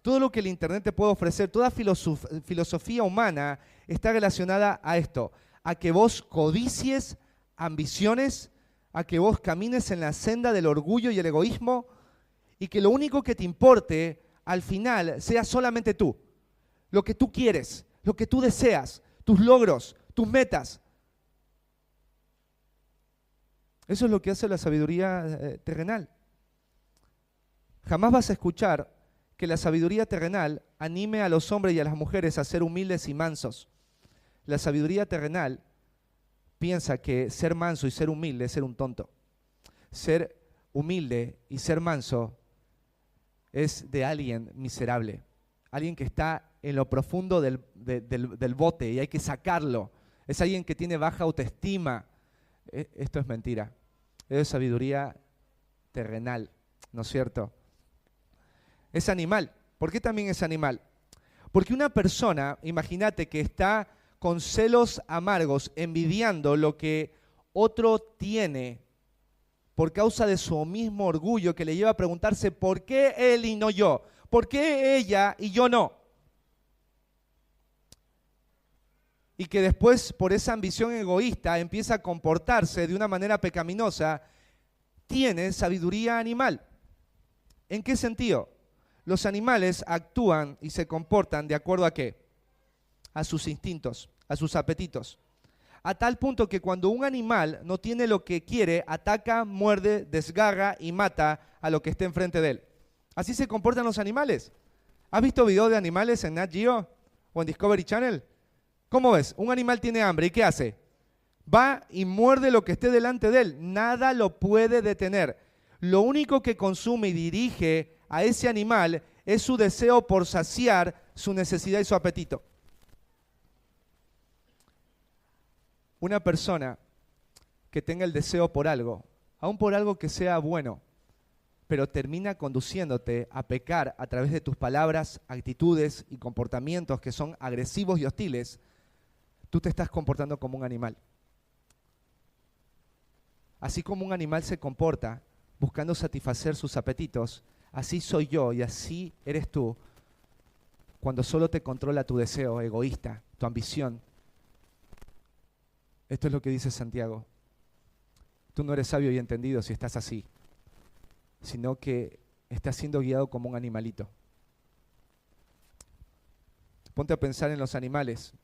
todo lo que el internet te puede ofrecer, toda filosofía humana está relacionada a esto, a que vos codicies ambiciones, a que vos camines en la senda del orgullo y el egoísmo, y que lo único que te importe al final sea solamente tú, lo que tú quieres, lo que tú deseas, tus logros, tus metas. Eso es lo que hace la sabiduría terrenal. Jamás vas a escuchar que la sabiduría terrenal anime a los hombres y a las mujeres a ser humildes y mansos. La sabiduría terrenal piensa que ser manso y ser humilde es ser un tonto. Ser humilde y ser manso es de alguien miserable, alguien que está en lo profundo del bote y hay que sacarlo. Es alguien que tiene baja autoestima. Esto es mentira. Es sabiduría terrenal, ¿no es cierto? Es animal. ¿Por qué también es animal? Porque una persona, imagínate que está con celos amargos, envidiando lo que otro tiene por causa de su mismo orgullo que le lleva a preguntarse ¿por qué él y no yo? ¿Por qué ella y yo no? Y que después por esa ambición egoísta empieza a comportarse de una manera pecaminosa, tiene sabiduría animal. ¿En qué sentido? Los animales actúan y se comportan de acuerdo a ¿qué? A sus instintos, a sus apetitos. A tal punto que cuando un animal no tiene lo que quiere, ataca, muerde, desgarra y mata a lo que esté enfrente de él. Así se comportan los animales. ¿Has visto videos de animales en Nat Geo o en Discovery Channel? ¿Cómo ves? Un animal tiene hambre, ¿y qué hace? Va y muerde lo que esté delante de él. Nada lo puede detener. Lo único que consume y dirige a ese animal es su deseo por saciar su necesidad y su apetito. Una persona que tenga el deseo por algo, aun por algo que sea bueno, pero termina conduciéndote a pecar a través de tus palabras, actitudes y comportamientos que son agresivos y hostiles, tú te estás comportando como un animal. Así como un animal se comporta buscando satisfacer sus apetitos, así soy yo y así eres tú cuando solo te controla tu deseo egoísta, tu ambición. Esto es lo que dice Santiago. Tú no eres sabio y entendido si estás así, sino que estás siendo guiado como un animalito. Ponte a pensar en los animales.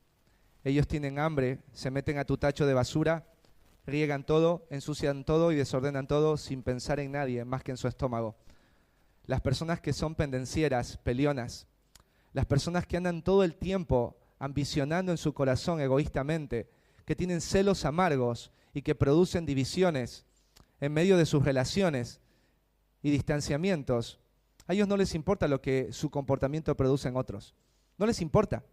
Ellos tienen hambre, se meten a tu tacho de basura, riegan todo, ensucian todo y desordenan todo sin pensar en nadie más que en su estómago. Las personas que son pendencieras, peleonas, las personas que andan todo el tiempo ambicionando en su corazón egoístamente, que tienen celos amargos y que producen divisiones en medio de sus relaciones y distanciamientos, a ellos no les importa lo que su comportamiento produce en otros. No les importa.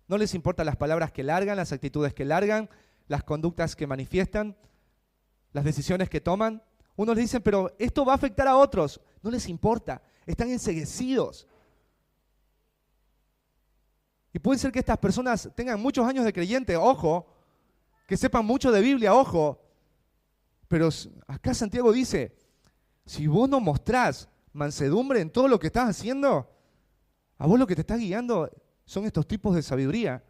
No les importa las palabras que largan, las actitudes que largan, las conductas que manifiestan, las decisiones que toman. Unos dicen, pero esto va a afectar a otros. No les importa. Están enceguecidos. Y puede ser que estas personas tengan muchos años de creyente, ojo, que sepan mucho de Biblia, ojo. Pero acá Santiago dice, si vos no mostrás mansedumbre en todo lo que estás haciendo, a vos lo que te está guiando son estos tipos de sabiduría.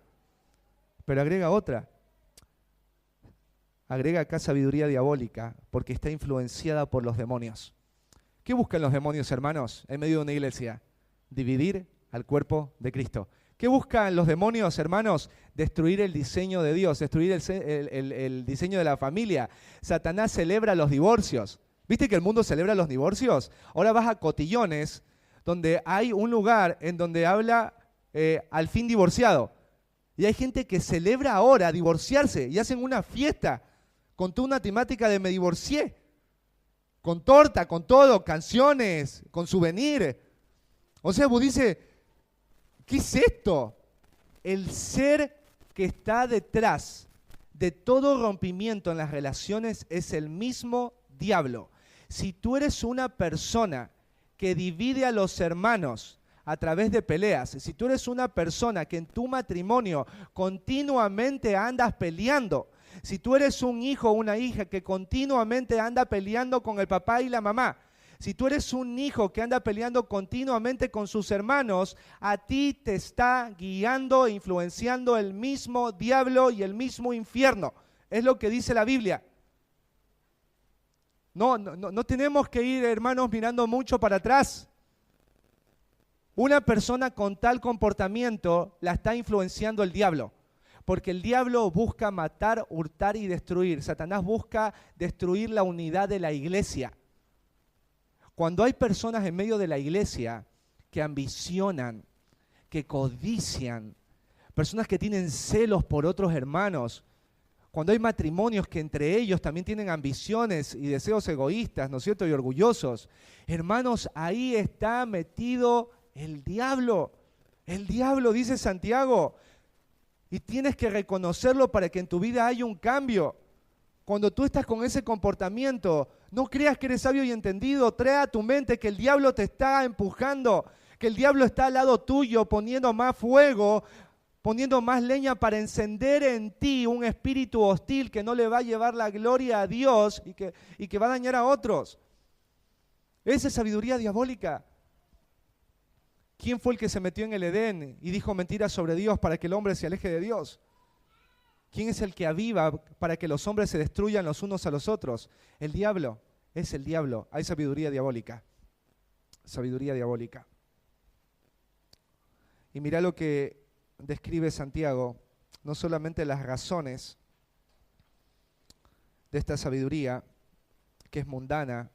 Pero agrega otra. Agrega acá sabiduría diabólica, porque está influenciada por los demonios. ¿Qué buscan los demonios, hermanos, en medio de una iglesia? Dividir al cuerpo de Cristo. ¿Qué buscan los demonios, hermanos? Destruir el diseño de Dios, destruir el diseño de la familia. Satanás celebra los divorcios. ¿Viste que el mundo celebra los divorcios? Ahora vas a Cotillones, donde hay un lugar en donde habla al fin divorciado. Y hay gente que celebra ahora divorciarse y hacen una fiesta con toda una temática de me divorcié. Con torta, con todo, canciones, con souvenir. O sea, vos dices, ¿qué es esto? El ser que está detrás de todo rompimiento en las relaciones es el mismo diablo. Si tú eres una persona que divide a los hermanos a través de peleas, si tú eres una persona que en tu matrimonio continuamente andas peleando, si tú eres un hijo o una hija que continuamente anda peleando con el papá y la mamá, si tú eres un hijo que anda peleando continuamente con sus hermanos, a ti te está guiando e influenciando el mismo diablo y el mismo infierno. Es lo que dice la Biblia. No tenemos que ir, hermanos, mirando mucho para atrás. Una persona con tal comportamiento la está influenciando el diablo. Porque el diablo busca matar, hurtar y destruir. Satanás busca destruir la unidad de la iglesia. Cuando hay personas en medio de la iglesia que ambicionan, que codician, personas que tienen celos por otros hermanos, cuando hay matrimonios que entre ellos también tienen ambiciones y deseos egoístas, ¿no es cierto?, y orgullosos. Hermanos, ahí está metido el diablo. El diablo, dice Santiago. Y tienes que reconocerlo para que en tu vida haya un cambio. Cuando tú estás con ese comportamiento, no creas que eres sabio y entendido. Trae a tu mente que el diablo te está empujando, que el diablo está al lado tuyo poniendo más fuego, poniendo más leña para encender en ti un espíritu hostil que no le va a llevar la gloria a Dios y que va a dañar a otros. Esa es sabiduría diabólica. ¿Quién fue el que se metió en el Edén y dijo mentiras sobre Dios para que el hombre se aleje de Dios? ¿Quién es el que aviva para que los hombres se destruyan los unos a los otros? El diablo. Es el diablo. Hay sabiduría diabólica. Sabiduría diabólica. Y mira lo que describe Santiago, no solamente las razones de esta sabiduría, que es mundana,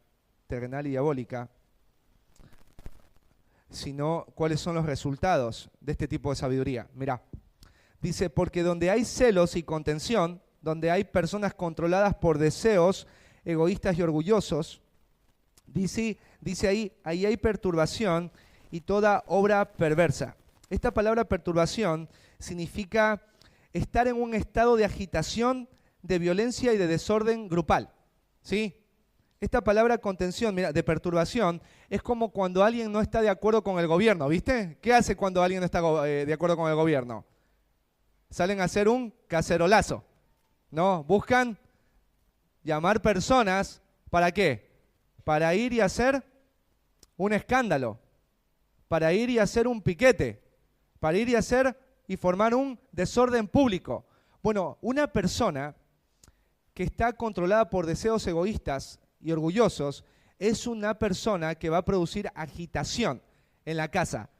terrenal y diabólica, sino cuáles son los resultados de este tipo de sabiduría. Mirá, dice, porque donde hay celos y contención, donde hay personas controladas por deseos egoístas y orgullosos, dice ahí hay perturbación y toda obra perversa. Esta palabra perturbación significa estar en un estado de agitación, de violencia y de desorden grupal. ¿Sí? Esta palabra contención, mira, de perturbación, es como cuando alguien no está de acuerdo con el gobierno, ¿viste? ¿Qué hace cuando alguien no está de acuerdo con el gobierno? Salen a hacer un cacerolazo, ¿no? Buscan llamar personas, ¿para qué? Para ir y hacer un escándalo, para ir y hacer un piquete, para ir y hacer y formar un desorden público. Bueno, una persona que está controlada por deseos egoístas y orgullosos es una persona que va a producir agitación en la casa,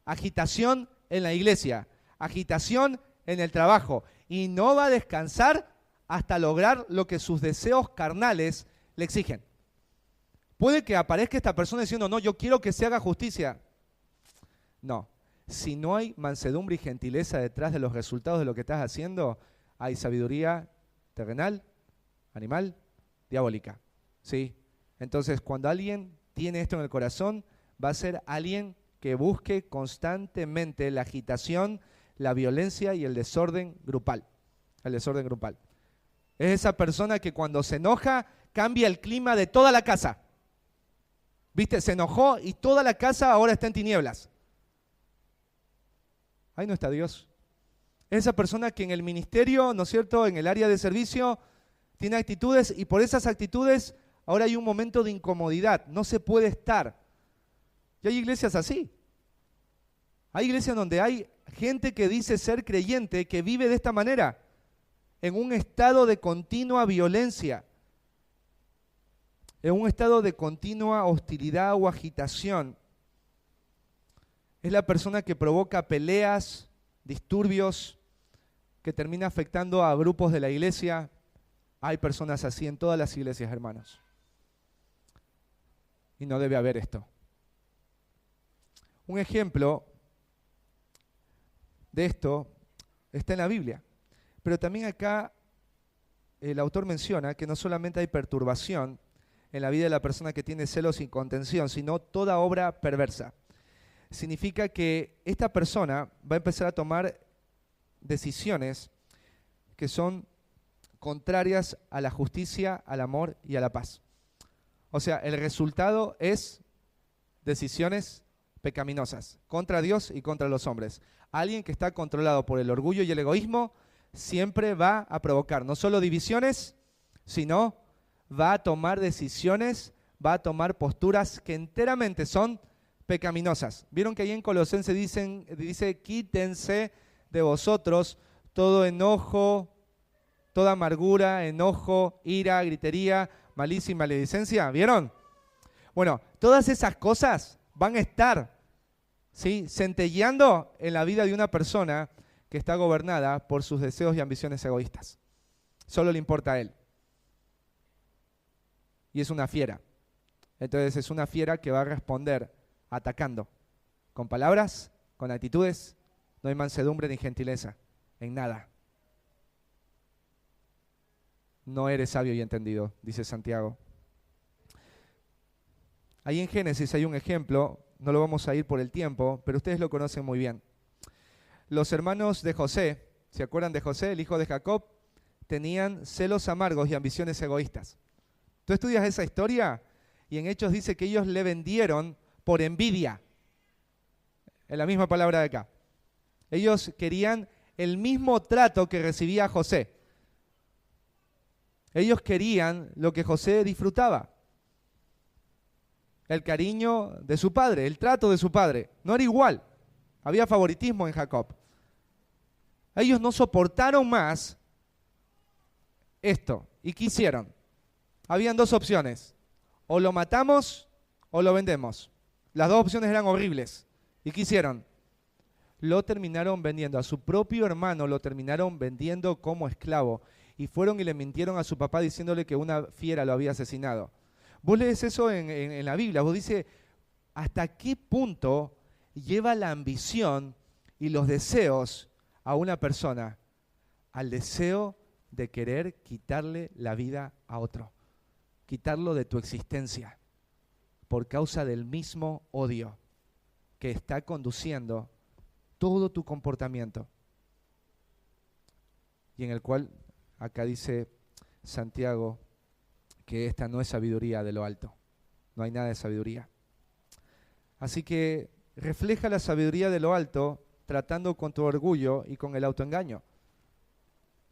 agitación en la iglesia, agitación en el trabajo y no va a descansar hasta lograr lo que sus deseos carnales le exigen. Puede que aparezca esta persona diciendo, no, yo quiero que se haga justicia. No. Si no hay mansedumbre y gentileza detrás de los resultados de lo que estás haciendo, hay sabiduría terrenal, animal, diabólica. ¿Sí? Entonces, cuando alguien tiene esto en el corazón, va a ser alguien que busque constantemente la agitación, la violencia y el desorden grupal. El desorden grupal. Es esa persona que cuando se enoja, cambia el clima de toda la casa. ¿Viste? Se enojó y toda la casa ahora está en tinieblas. Ahí no está Dios. Es esa persona que en el ministerio, ¿no es cierto?, en el área de servicio, tiene actitudes y por esas actitudes ahora hay un momento de incomodidad, no se puede estar. Y hay iglesias así. Hay iglesias donde hay gente que dice ser creyente, que vive de esta manera, en un estado de continua violencia, en un estado de continua hostilidad o agitación. Es la persona que provoca peleas, disturbios, que termina afectando a grupos de la iglesia. Hay personas así en todas las iglesias, hermanos. Y no debe haber esto. Un ejemplo de esto está en la Biblia. Pero también acá el autor menciona que no solamente hay perturbación en la vida de la persona que tiene celos y contención, sino toda obra perversa. Significa que esta persona va a empezar a tomar decisiones que son contrarias a la justicia, al amor y a la paz. O sea, el resultado es decisiones pecaminosas contra Dios y contra los hombres. Alguien que está controlado por el orgullo y el egoísmo siempre va a provocar no solo divisiones, sino va a tomar decisiones, va a tomar posturas que enteramente son pecaminosas. Vieron que ahí en Colosenses dice, quítense de vosotros todo enojo, toda amargura, enojo, ira, gritería, malicia y maledicencia. ¿Vieron? Bueno, todas esas cosas van a estar, ¿sí?, centelleando en la vida de una persona que está gobernada por sus deseos y ambiciones egoístas. Solo le importa a él. Y es una fiera. Entonces es una fiera que va a responder atacando, con palabras, con actitudes. No hay mansedumbre ni gentileza, en nada. no eres sabio y entendido, dice Santiago. Ahí en Génesis hay un ejemplo, no lo vamos a ir por el tiempo, pero ustedes lo conocen muy bien. Los hermanos de José, ¿se acuerdan de José, el hijo de Jacob? Tenían celos amargos y ambiciones egoístas. Tú estudias esa historia y en Hechos dice que ellos le vendieron por envidia. Es la misma palabra de acá. Ellos querían el mismo trato que recibía José. Ellos querían lo que José disfrutaba. El cariño de su padre, el trato de su padre. No era igual. Había favoritismo en Jacob. Ellos no soportaron más esto. ¿Y qué hicieron? Habían dos opciones. O lo matamos o lo vendemos. Las dos opciones eran horribles. ¿Y qué hicieron? Lo terminaron vendiendo. A su propio hermano lo terminaron vendiendo como esclavo. Y fueron y le mintieron a su papá diciéndole que una fiera lo había asesinado. Vos lees eso en la Biblia. Vos dices, ¿hasta qué punto lleva la ambición y los deseos a una persona? Al deseo de querer quitarle la vida a otro. Quitarlo de tu existencia. Por causa del mismo odio que está conduciendo todo tu comportamiento. Y en el cual, acá dice Santiago, que esta no es sabiduría de lo alto. No hay nada de sabiduría. Así que refleja la sabiduría de lo alto tratando con tu orgullo y con el autoengaño.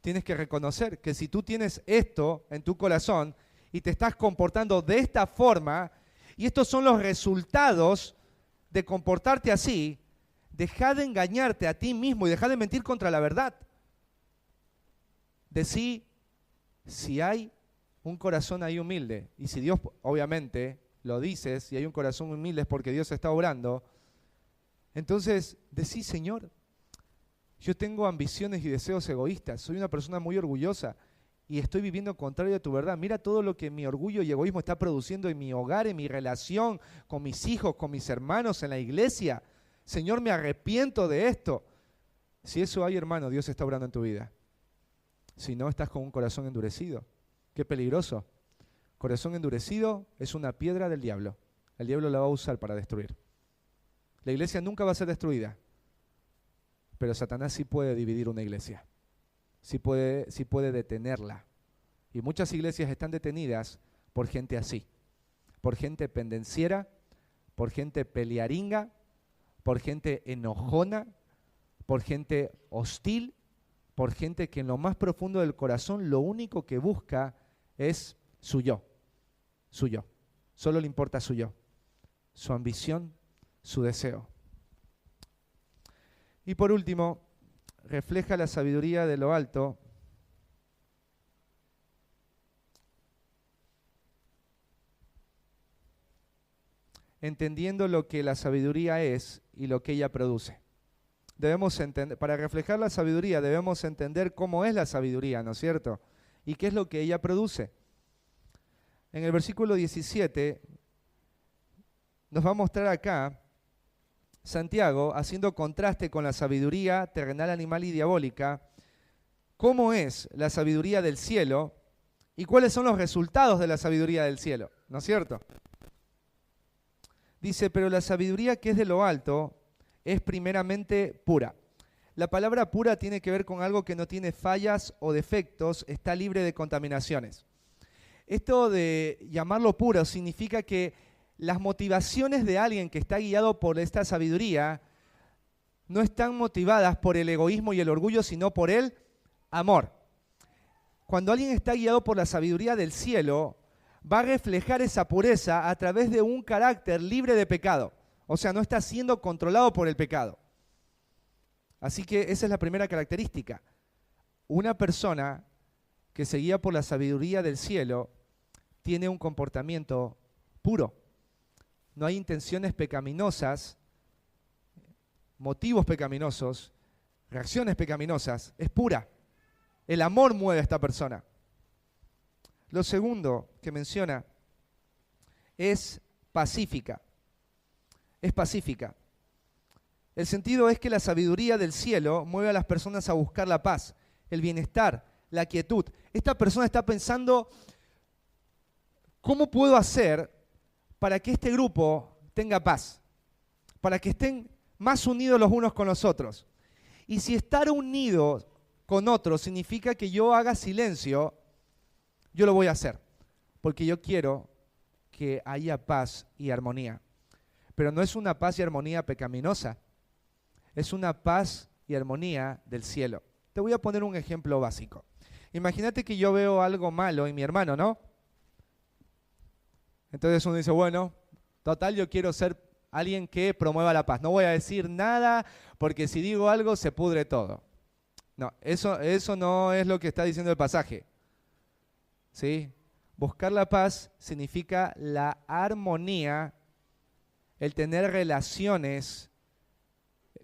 Tienes que reconocer que si tú tienes esto en tu corazón y te estás comportando de esta forma, y estos son los resultados de comportarte así, deja de engañarte a ti mismo y deja de mentir contra la verdad. Decí, si hay un corazón ahí humilde, y si Dios obviamente lo dices, si hay un corazón humilde es porque Dios está obrando, entonces decí, Señor, yo tengo ambiciones y deseos egoístas, soy una persona muy orgullosa y estoy viviendo contrario a tu verdad. Mira todo lo que mi orgullo y egoísmo está produciendo en mi hogar, en mi relación con mis hijos, con mis hermanos, en la iglesia. Señor, me arrepiento de esto. Si eso hay, hermano, Dios está obrando en tu vida. Si no, estás con un corazón endurecido. Qué peligroso. Corazón endurecido es una piedra del diablo. El diablo la va a usar para destruir. La iglesia nunca va a ser destruida, pero Satanás sí puede dividir una iglesia. Sí puede detenerla. Y muchas iglesias están detenidas por gente así. Por gente pendenciera, por gente pelearinga, por gente enojona, por gente hostil, por gente que en lo más profundo del corazón lo único que busca es su yo. Solo le importa su yo, su ambición, su deseo. Y por último, refleja la sabiduría de lo alto entendiendo lo que la sabiduría es y lo que ella produce. Debemos entender, para reflejar la sabiduría debemos entender cómo es la sabiduría, ¿no es cierto? Y qué es lo que ella produce. En el versículo 17 nos va a mostrar acá Santiago, haciendo contraste con la sabiduría terrenal, animal y diabólica, cómo es la sabiduría del cielo y cuáles son los resultados de la sabiduría del cielo, ¿no es cierto? Dice, pero la sabiduría que es de lo alto es primeramente pura. La palabra pura tiene que ver con algo que no tiene fallas o defectos, está libre de contaminaciones. Esto de llamarlo puro significa que las motivaciones de alguien que está guiado por esta sabiduría no están motivadas por el egoísmo y el orgullo, sino por el amor. Cuando alguien está guiado por la sabiduría del cielo, va a reflejar esa pureza a través de un carácter libre de pecado. O sea, no está siendo controlado por el pecado. Así que esa es la primera característica. Una persona que se guía por la sabiduría del cielo tiene un comportamiento puro. No hay intenciones pecaminosas, motivos pecaminosos, reacciones pecaminosas. Es pura. El amor mueve a esta persona. Lo segundo que menciona es pacífica. Es pacífica. El sentido es que la sabiduría del cielo mueve a las personas a buscar la paz, el bienestar, la quietud. Esta persona está pensando, ¿cómo puedo hacer para que este grupo tenga paz? Para que estén más unidos los unos con los otros. Y si estar unidos con otros significa que yo haga silencio, yo lo voy a hacer. Porque yo quiero que haya paz y armonía. Pero no es una paz y armonía pecaminosa. Es una paz y armonía del cielo. Te voy a poner un ejemplo básico. Imagínate que yo veo algo malo en mi hermano, ¿no? Entonces uno dice, bueno, total, yo quiero ser alguien que promueva la paz. No voy a decir nada porque si digo algo se pudre todo. No, eso no es lo que está diciendo el pasaje. ¿Sí? Buscar la paz significa la armonía, el tener relaciones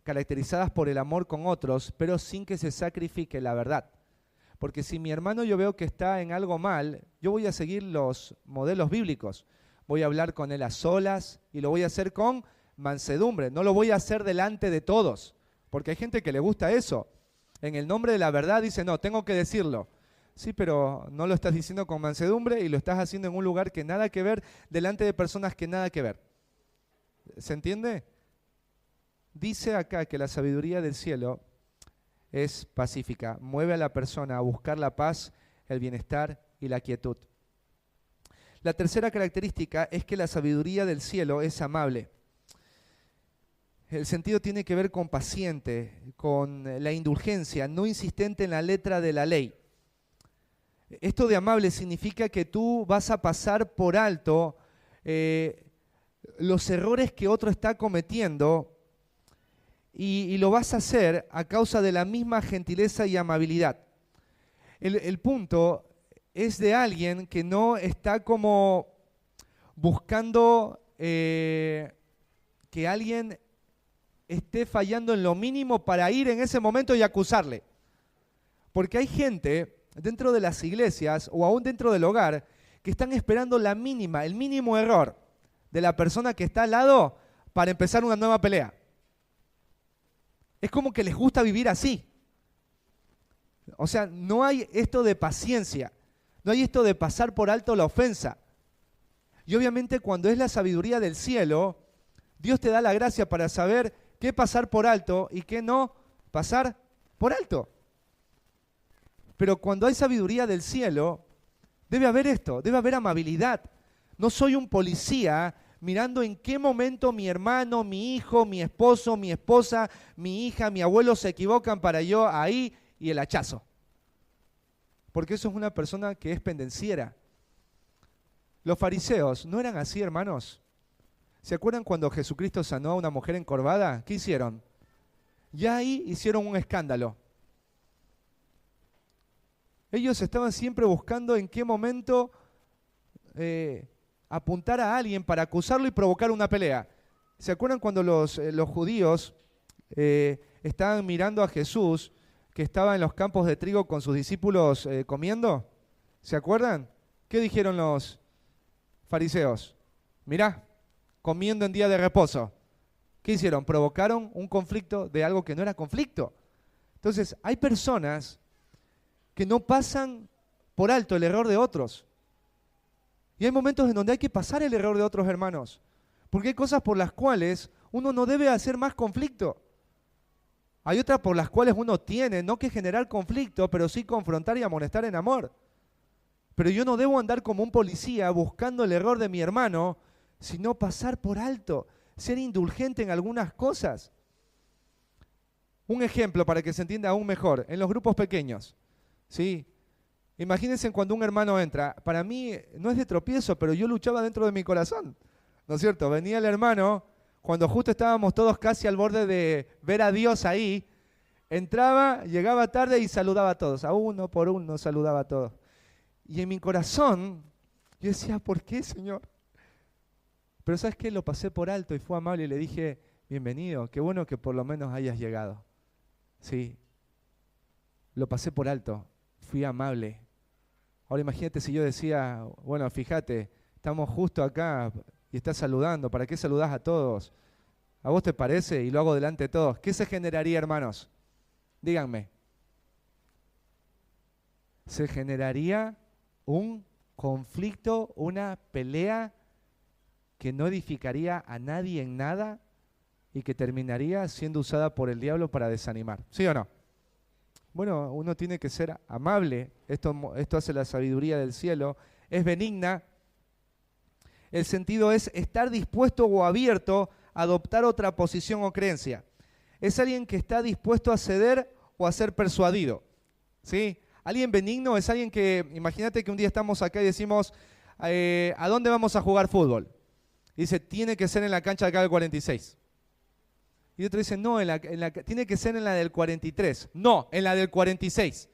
caracterizadas por el amor con otros, pero sin que se sacrifique la verdad. Porque si mi hermano yo veo que está en algo mal, yo voy a seguir los modelos bíblicos. Voy a hablar con él a solas y lo voy a hacer con mansedumbre. No lo voy a hacer delante de todos, porque hay gente que le gusta eso. En el nombre de la verdad dice, no, tengo que decirlo. Sí, pero no lo estás diciendo con mansedumbre y lo estás haciendo en un lugar que nada que ver, delante de personas que nada que ver. ¿Se entiende? Dice acá que la sabiduría del cielo es pacífica, mueve a la persona a buscar la paz, el bienestar y la quietud. La tercera característica es que la sabiduría del cielo es amable. El sentido tiene que ver con paciente, con la indulgencia, no insistente en la letra de la ley. Esto de amable significa que tú vas a pasar por alto los errores que otro está cometiendo y lo vas a hacer a causa de la misma gentileza y amabilidad. El punto es de alguien que no está como buscando que alguien esté fallando en lo mínimo para ir en ese momento y acusarle. Porque hay gente dentro de las iglesias o aún dentro del hogar que están esperando la mínima, el mínimo error de la persona que está al lado para empezar una nueva pelea. Es como que les gusta vivir así. O sea, no hay esto de paciencia, no hay esto de pasar por alto la ofensa. Y obviamente cuando es la sabiduría del cielo, Dios te da la gracia para saber qué pasar por alto y qué no pasar por alto. Pero cuando hay sabiduría del cielo, debe haber esto, debe haber amabilidad. No soy un policía mirando en qué momento mi hermano, mi hijo, mi esposo, mi esposa, mi hija, mi abuelo se equivocan para yo ahí y el hachazo. Porque eso es una persona que es pendenciera. Los fariseos no eran así, hermanos. ¿Se acuerdan cuando Jesucristo sanó a una mujer encorvada? ¿Qué hicieron? Ya ahí hicieron un escándalo. Ellos estaban siempre buscando en qué momento apuntar a alguien para acusarlo y provocar una pelea. ¿Se acuerdan cuando los judíos estaban mirando a Jesús, que estaba en los campos de trigo con sus discípulos comiendo? ¿Se acuerdan? ¿Qué dijeron los fariseos? Mirá, comiendo en día de reposo. ¿Qué hicieron? Provocaron un conflicto de algo que no era conflicto. Entonces, hay personas que no pasan por alto el error de otros. Y hay momentos en donde hay que pasar el error de otros hermanos. Porque hay cosas por las cuales uno no debe hacer más conflicto. Hay otras por las cuales uno tiene, no que generar conflicto, pero sí confrontar y amonestar en amor. Pero yo no debo andar como un policía buscando el error de mi hermano, sino pasar por alto, ser indulgente en algunas cosas. Un ejemplo para que se entienda aún mejor, en los grupos pequeños. ¿Sí? Imagínense cuando un hermano entra, para mí no es de tropiezo, pero yo luchaba dentro de mi corazón, ¿no es cierto? Venía el hermano, cuando justo estábamos todos casi al borde de ver a Dios ahí, entraba, llegaba tarde y saludaba a todos, a uno por uno saludaba a todos. Y en mi corazón, yo decía, ¿por qué, Señor? Pero ¿sabes qué? Lo pasé por alto y fue amable y le dije, bienvenido, qué bueno que por lo menos hayas llegado. Sí, lo pasé por alto, fui amable. Ahora imagínate si yo decía, bueno, fíjate, estamos justo acá y estás saludando, ¿para qué saludás a todos? ¿A vos te parece? Y lo hago delante de todos. ¿Qué se generaría, hermanos? Díganme. se generaría un conflicto, una pelea que no edificaría a nadie en nada y que terminaría siendo usada por el diablo para desanimar. ¿Sí o no? Bueno, uno tiene que ser amable. Esto hace la sabiduría del cielo. Es benigna. El sentido es estar dispuesto o abierto a adoptar otra posición o creencia. Es alguien que está dispuesto a ceder o a ser persuadido. ¿Sí? Alguien benigno es alguien que, imagínate que un día estamos acá y decimos, ¿a dónde vamos a jugar fútbol? Y dice, tiene que ser en la cancha de acá del 46. Y otro dice, no, tiene que ser en la del 43. No, en la del 46.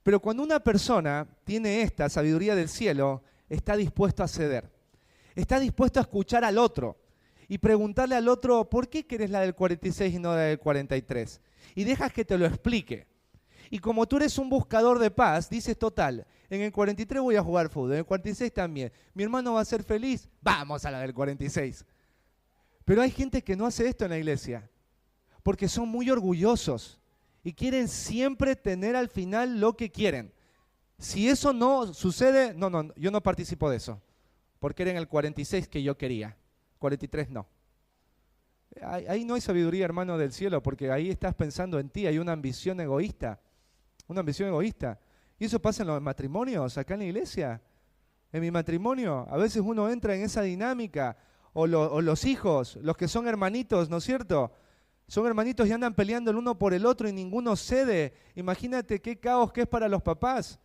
Pero cuando una persona tiene esta sabiduría del cielo, está dispuesto a ceder. Está dispuesto a escuchar al otro y preguntarle al otro, ¿por qué querés la del 46 y no la del 43? Y dejas que te lo explique. Y como tú eres un buscador de paz, dices, total, en el 43 voy a jugar fútbol, en el 46 también. ¿Mi hermano va a ser feliz? Vamos a la del 46. Pero hay gente que no hace esto en la iglesia, porque son muy orgullosos y quieren siempre tener al final lo que quieren. Si eso no sucede, no, yo no participo de eso, porque era en el 46 que yo quería, 43 no. Ahí no hay sabiduría, hermano del cielo, porque ahí estás pensando en ti, hay una ambición egoísta. Una ambición egoísta. Y eso pasa en los matrimonios, acá en la iglesia. En mi matrimonio, a veces uno entra en esa dinámica, o los hijos, los que son hermanitos, ¿no es cierto? Son hermanitos y andan peleando el uno por el otro y ninguno cede. Imagínate qué caos que es para los papás.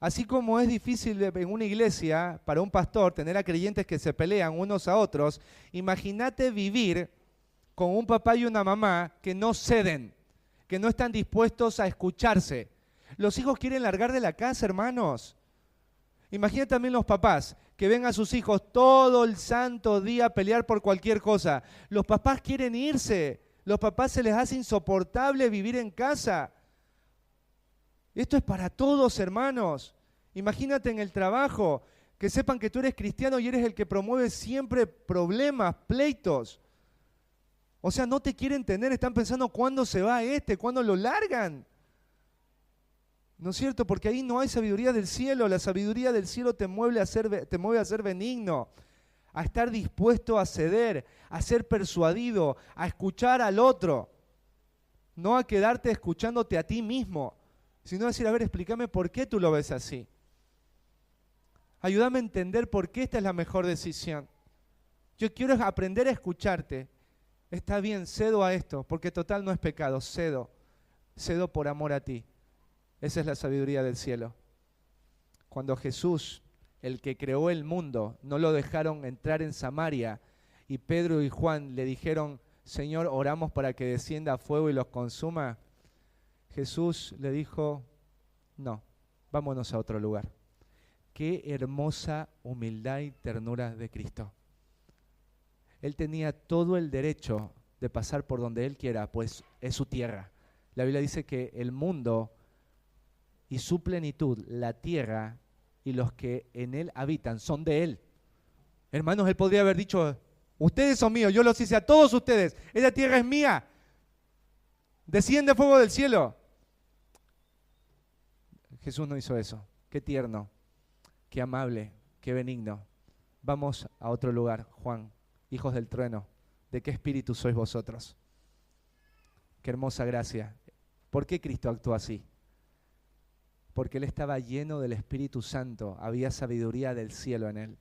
Así como es difícil en una iglesia, para un pastor, tener a creyentes que se pelean unos a otros, imagínate vivir con un papá y una mamá que no ceden, que no están dispuestos a escucharse. Los hijos quieren largar de la casa, hermanos. Imagínate también los papás que ven a sus hijos todo el santo día pelear por cualquier cosa. Los papás quieren irse. Los papás se les hace insoportable vivir en casa. Esto es para todos, hermanos. Imagínate en el trabajo, que sepan que tú eres cristiano y eres el que promueve siempre problemas, pleitos. O sea, no te quieren tener, están pensando cuándo se va cuándo lo largan. ¿No es cierto? Porque ahí no hay sabiduría del cielo. La sabiduría del cielo te mueve a ser benigno, a estar dispuesto a ceder, a ser persuadido, a escuchar al otro. No a quedarte escuchándote a ti mismo, sino a decir, a ver, explícame por qué tú lo ves así. Ayúdame a entender por qué esta es la mejor decisión. Yo quiero aprender a escucharte. Está bien, cedo a esto, porque total no es pecado, cedo por amor a ti. Esa es la sabiduría del cielo. Cuando Jesús, el que creó el mundo, no lo dejaron entrar en Samaria y Pedro y Juan le dijeron, Señor, oramos para que descienda fuego y los consuma, Jesús le dijo, no, vámonos a otro lugar. Qué hermosa humildad y ternura de Cristo. Él tenía todo el derecho de pasar por donde Él quiera, pues es su tierra. La Biblia dice que el mundo y su plenitud, la tierra y los que en Él habitan son de Él. Hermanos, Él podría haber dicho, ustedes son míos, yo los hice a todos ustedes, esa tierra es mía. Desciende fuego del cielo. Jesús no hizo eso. Qué tierno, qué amable, qué benigno. Vamos a otro lugar, Juan. Hijos del trueno, ¿de qué espíritu sois vosotros? Qué hermosa gracia. ¿Por qué Cristo actuó así? Porque Él estaba lleno del Espíritu Santo, había sabiduría del cielo en Él.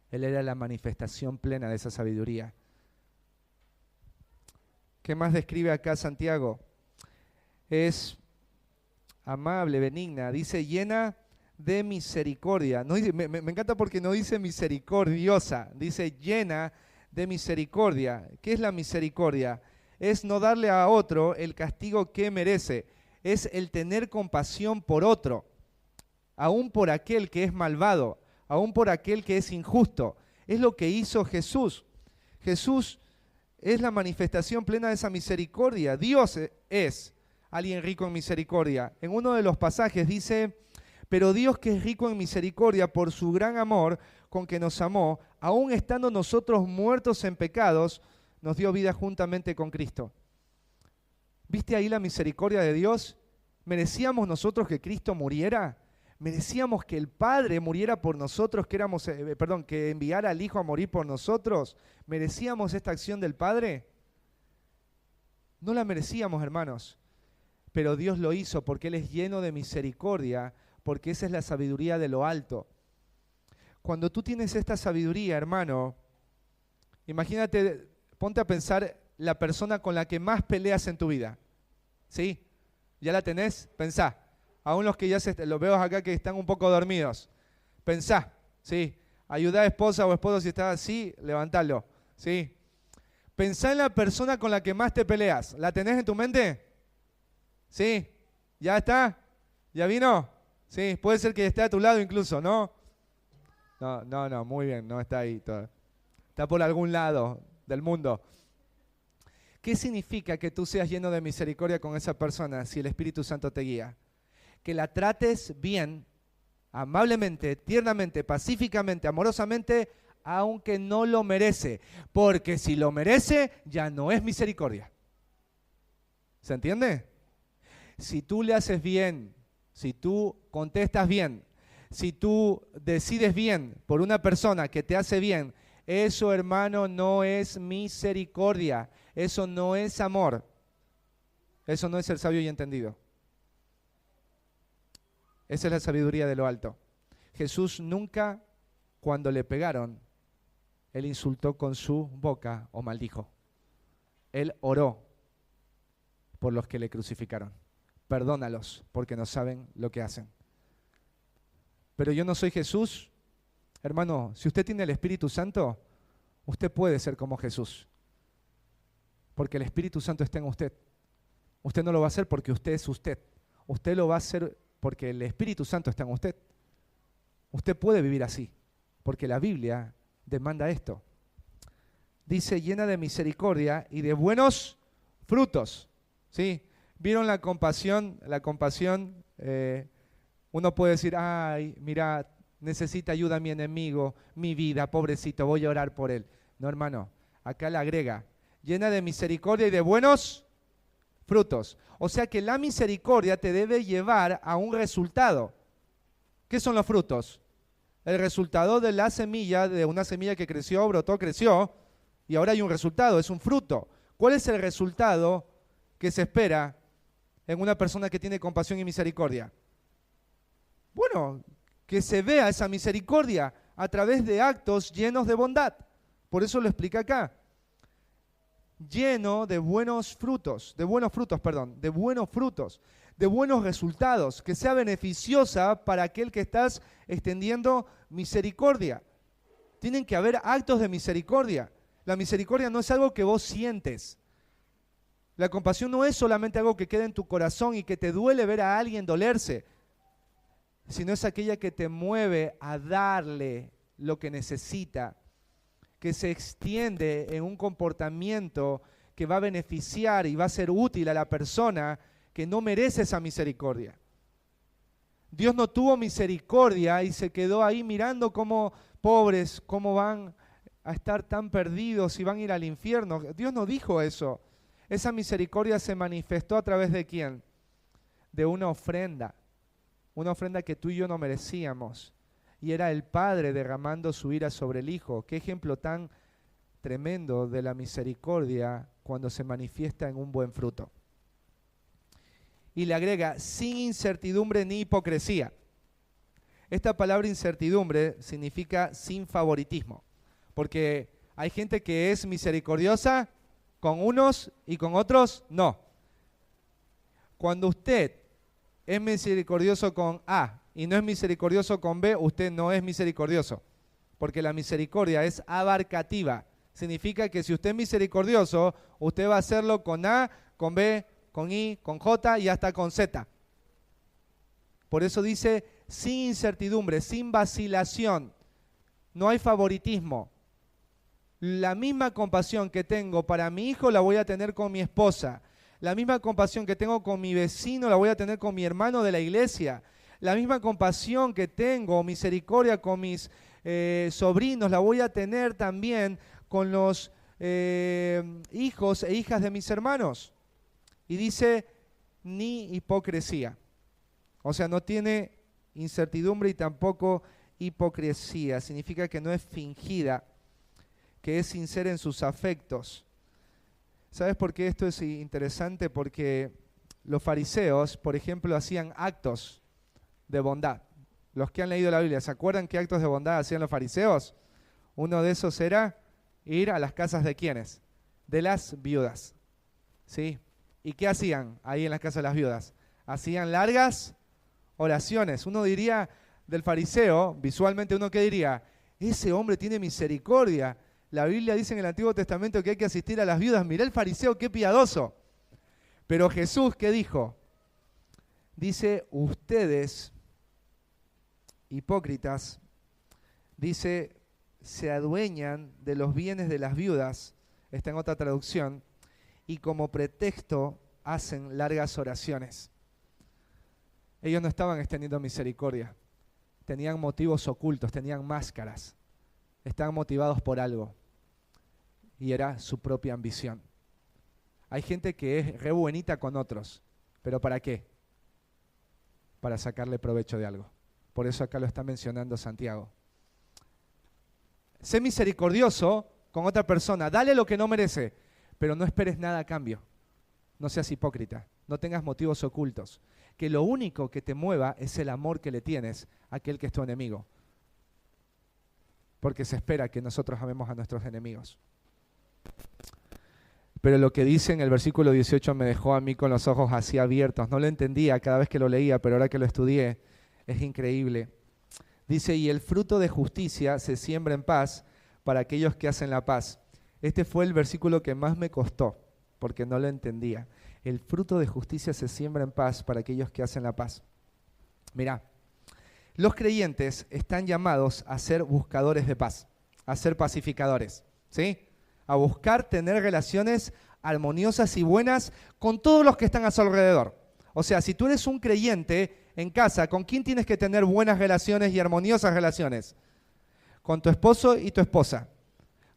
Él era la manifestación plena de esa sabiduría. ¿Qué más describe acá Santiago? Es amable, benigna, dice llena de misericordia. No dice, me encanta porque no dice misericordiosa, dice llena de misericordia. ¿Qué es la misericordia? Es no darle a otro el castigo que merece. Es el tener compasión por otro, aún por aquel que es malvado, aún por aquel que es injusto. Es lo que hizo Jesús. Jesús es la manifestación plena de esa misericordia. Dios es alguien rico en misericordia. En uno de los pasajes dice, pero Dios que es rico en misericordia por su gran amor con que nos amó, aún estando nosotros muertos en pecados, nos dio vida juntamente con Cristo. ¿Viste ahí la misericordia de Dios? ¿Merecíamos nosotros que Cristo muriera? ¿Merecíamos que el Padre muriera por nosotros, que enviara al Hijo a morir por nosotros? ¿Merecíamos esta acción del Padre? No la merecíamos, hermanos, pero Dios lo hizo porque Él es lleno de misericordia, porque esa es la sabiduría de lo alto. Cuando tú tienes esta sabiduría, hermano, imagínate, ponte a pensar la persona con la que más peleas en tu vida. ¿Sí? ¿Ya la tenés? Pensá. Aún los que ya los veo acá que están un poco dormidos. Pensá, ¿sí? Ayudá a esposa o esposo si está así, levantalo, ¿sí? Pensá en la persona con la que más te peleas. ¿La tenés en tu mente? ¿Sí? ¿Ya está? ¿Ya vino? Sí, puede ser que esté a tu lado incluso, ¿no? No, muy bien, no está ahí todavía. Está por algún lado del mundo. ¿Qué significa que tú seas lleno de misericordia con esa persona si el Espíritu Santo te guía? Que la trates bien, amablemente, tiernamente, pacíficamente, amorosamente, aunque no lo merece. Porque si lo merece, ya no es misericordia. ¿Se entiende? Si tú le haces bien, si tú contestas bien, si tú decides bien por una persona que te hace bien, eso, hermano, no es misericordia. Eso no es amor. Eso no es ser sabio y entendido. Esa es la sabiduría de lo alto. Jesús nunca, cuando le pegaron, Él insultó con su boca o maldijo. Él oró por los que le crucificaron. Perdónalos porque no saben lo que hacen. Pero yo no soy Jesús. Hermano, si usted tiene el Espíritu Santo, usted puede ser como Jesús. Porque el Espíritu Santo está en usted. Usted no lo va a hacer porque usted es usted. Usted lo va a hacer porque el Espíritu Santo está en usted. Usted puede vivir así, porque la Biblia demanda esto. Dice, llena de misericordia y de buenos frutos. ¿Sí? ¿Vieron la compasión? La compasión, uno puede decir, ay, mira, necesita ayuda mi enemigo, mi vida, pobrecito, voy a orar por él. No, hermano, acá le agrega, llena de misericordia y de buenos frutos. O sea que la misericordia te debe llevar a un resultado. ¿Qué son los frutos? El resultado de la semilla, de una semilla que creció, brotó, creció, y ahora hay un resultado, es un fruto. ¿Cuál es el resultado que se espera en una persona que tiene compasión y misericordia? Bueno, que se vea esa misericordia a través de actos llenos de bondad. Por eso lo explica acá. Lleno de buenos frutos, de buenos resultados, que sea beneficiosa para aquel que estás extendiendo misericordia. Tienen que haber actos de misericordia. La misericordia no es algo que vos sientes. La compasión no es solamente algo que queda en tu corazón y que te duele ver a alguien dolerse, sino es aquella que te mueve a darle lo que necesita, que se extiende en un comportamiento que va a beneficiar y va a ser útil a la persona que no merece esa misericordia. Dios no tuvo misericordia y se quedó ahí mirando cómo pobres, cómo van a estar tan perdidos y van a ir al infierno. Dios no dijo eso. Esa misericordia se manifestó a través de ¿quién? De una ofrenda que tú y yo no merecíamos. Y era el Padre derramando su ira sobre el Hijo. Qué ejemplo tan tremendo de la misericordia cuando se manifiesta en un buen fruto. Y le agrega, sin incertidumbre ni hipocresía. Esta palabra incertidumbre significa sin favoritismo, porque hay gente que es misericordiosa con unos y con otros no. Cuando usted es misericordioso con A y no es misericordioso con B, usted no es misericordioso, porque la misericordia es abarcativa. Significa que si usted es misericordioso, usted va a hacerlo con A, con B, con I, con J y hasta con Z. Por eso dice, sin incertidumbre, sin vacilación, no hay favoritismo. La misma compasión que tengo para mi hijo la voy a tener con mi esposa. La misma compasión que tengo con mi vecino la voy a tener con mi hermano de la iglesia. La misma compasión que tengo, misericordia con mis sobrinos, la voy a tener también con los hijos e hijas de mis hermanos. Y dice, ni hipocresía. O sea, no tiene incertidumbre y tampoco hipocresía. Significa que no es fingida, que es sincera en sus afectos. ¿Sabes por qué esto es interesante? Porque los fariseos, por ejemplo, hacían actos de bondad. Los que han leído la Biblia, ¿se acuerdan qué actos de bondad hacían los fariseos? Uno de esos era ir a las casas de ¿quiénes? De las viudas. ¿Sí? ¿Y qué hacían ahí en las casas de las viudas? Hacían largas oraciones. Uno diría del fariseo, visualmente uno ¿qué diría? Ese hombre tiene misericordia. La Biblia dice en el Antiguo Testamento que hay que asistir a las viudas. Mirá el fariseo, qué piadoso. Pero Jesús, ¿qué dijo? Dice, ustedes, hipócritas, dice, se adueñan de los bienes de las viudas, está en otra traducción, y como pretexto hacen largas oraciones. Ellos no estaban extendiendo misericordia, tenían motivos ocultos, tenían máscaras, estaban motivados por algo, y era su propia ambición. Hay gente que es re buenita con otros, pero ¿para qué? Para sacarle provecho de algo. Por eso acá lo está mencionando Santiago. Sé misericordioso con otra persona, dale lo que no merece, pero no esperes nada a cambio. No seas hipócrita, no tengas motivos ocultos. Que lo único que te mueva es el amor que le tienes a aquel que es tu enemigo. Porque se espera que nosotros amemos a nuestros enemigos. Pero lo que dice en el versículo 18 me dejó a mí con los ojos así abiertos. No lo entendía cada vez que lo leía, pero ahora que lo estudié, es increíble. Dice, y el fruto de justicia se siembra en paz para aquellos que hacen la paz. Este fue el versículo que más me costó, porque no lo entendía. El fruto de justicia se siembra en paz para aquellos que hacen la paz. Mirá, los creyentes están llamados a ser buscadores de paz, a ser pacificadores, ¿sí? A buscar tener relaciones armoniosas y buenas con todos los que están a su alrededor. O sea, si tú eres un creyente en casa, ¿con quién tienes que tener buenas relaciones y armoniosas relaciones? Con tu esposo y tu esposa,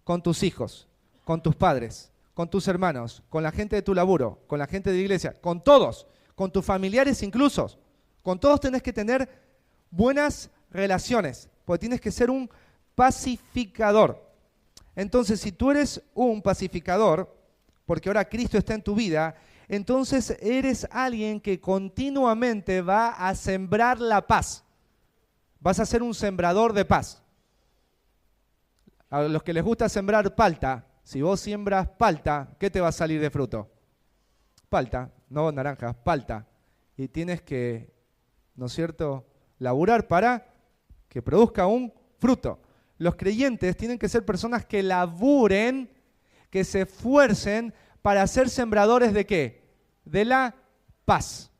con tus hijos, con tus padres, con tus hermanos, con la gente de tu laburo, con la gente de la iglesia, con todos, con tus familiares incluso. Con todos tenés que tener buenas relaciones, porque tienes que ser un pacificador. Entonces, si tú eres un pacificador, porque ahora Cristo está en tu vida, entonces eres alguien que continuamente va a sembrar la paz. Vas a ser un sembrador de paz. A los que les gusta sembrar palta, si vos siembras palta, ¿qué te va a salir de fruto? Palta, no naranja, palta. Y tienes que, ¿no es cierto?, laburar para que produzca un fruto. Los creyentes tienen que ser personas que laburen, que se esfuercen para ser sembradores ¿de qué? De la paz.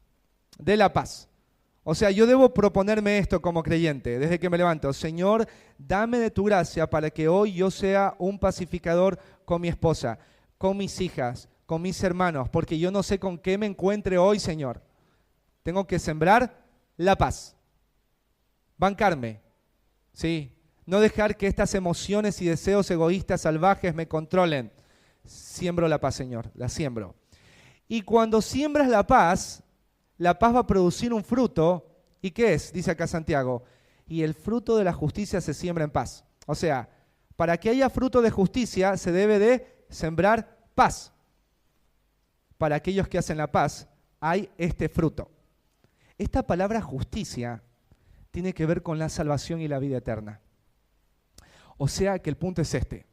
De la paz. O sea, yo debo proponerme esto como creyente, desde que me levanto. Señor, dame de tu gracia para que hoy yo sea un pacificador con mi esposa, con mis hijas, con mis hermanos, porque yo no sé con qué me encuentre hoy, Señor. Tengo que sembrar la paz. Bancarme, ¿sí? No dejar que estas emociones y deseos egoístas salvajes me controlen. Siembro la paz, Señor, la siembro. Y cuando siembras la paz va a producir un fruto. ¿Y qué es? Dice acá Santiago. Y el fruto de la justicia se siembra en paz. O sea, para que haya fruto de justicia se debe de sembrar paz. Para aquellos que hacen la paz hay este fruto. Esta palabra justicia tiene que ver con la salvación y la vida eterna. O sea que el punto es este,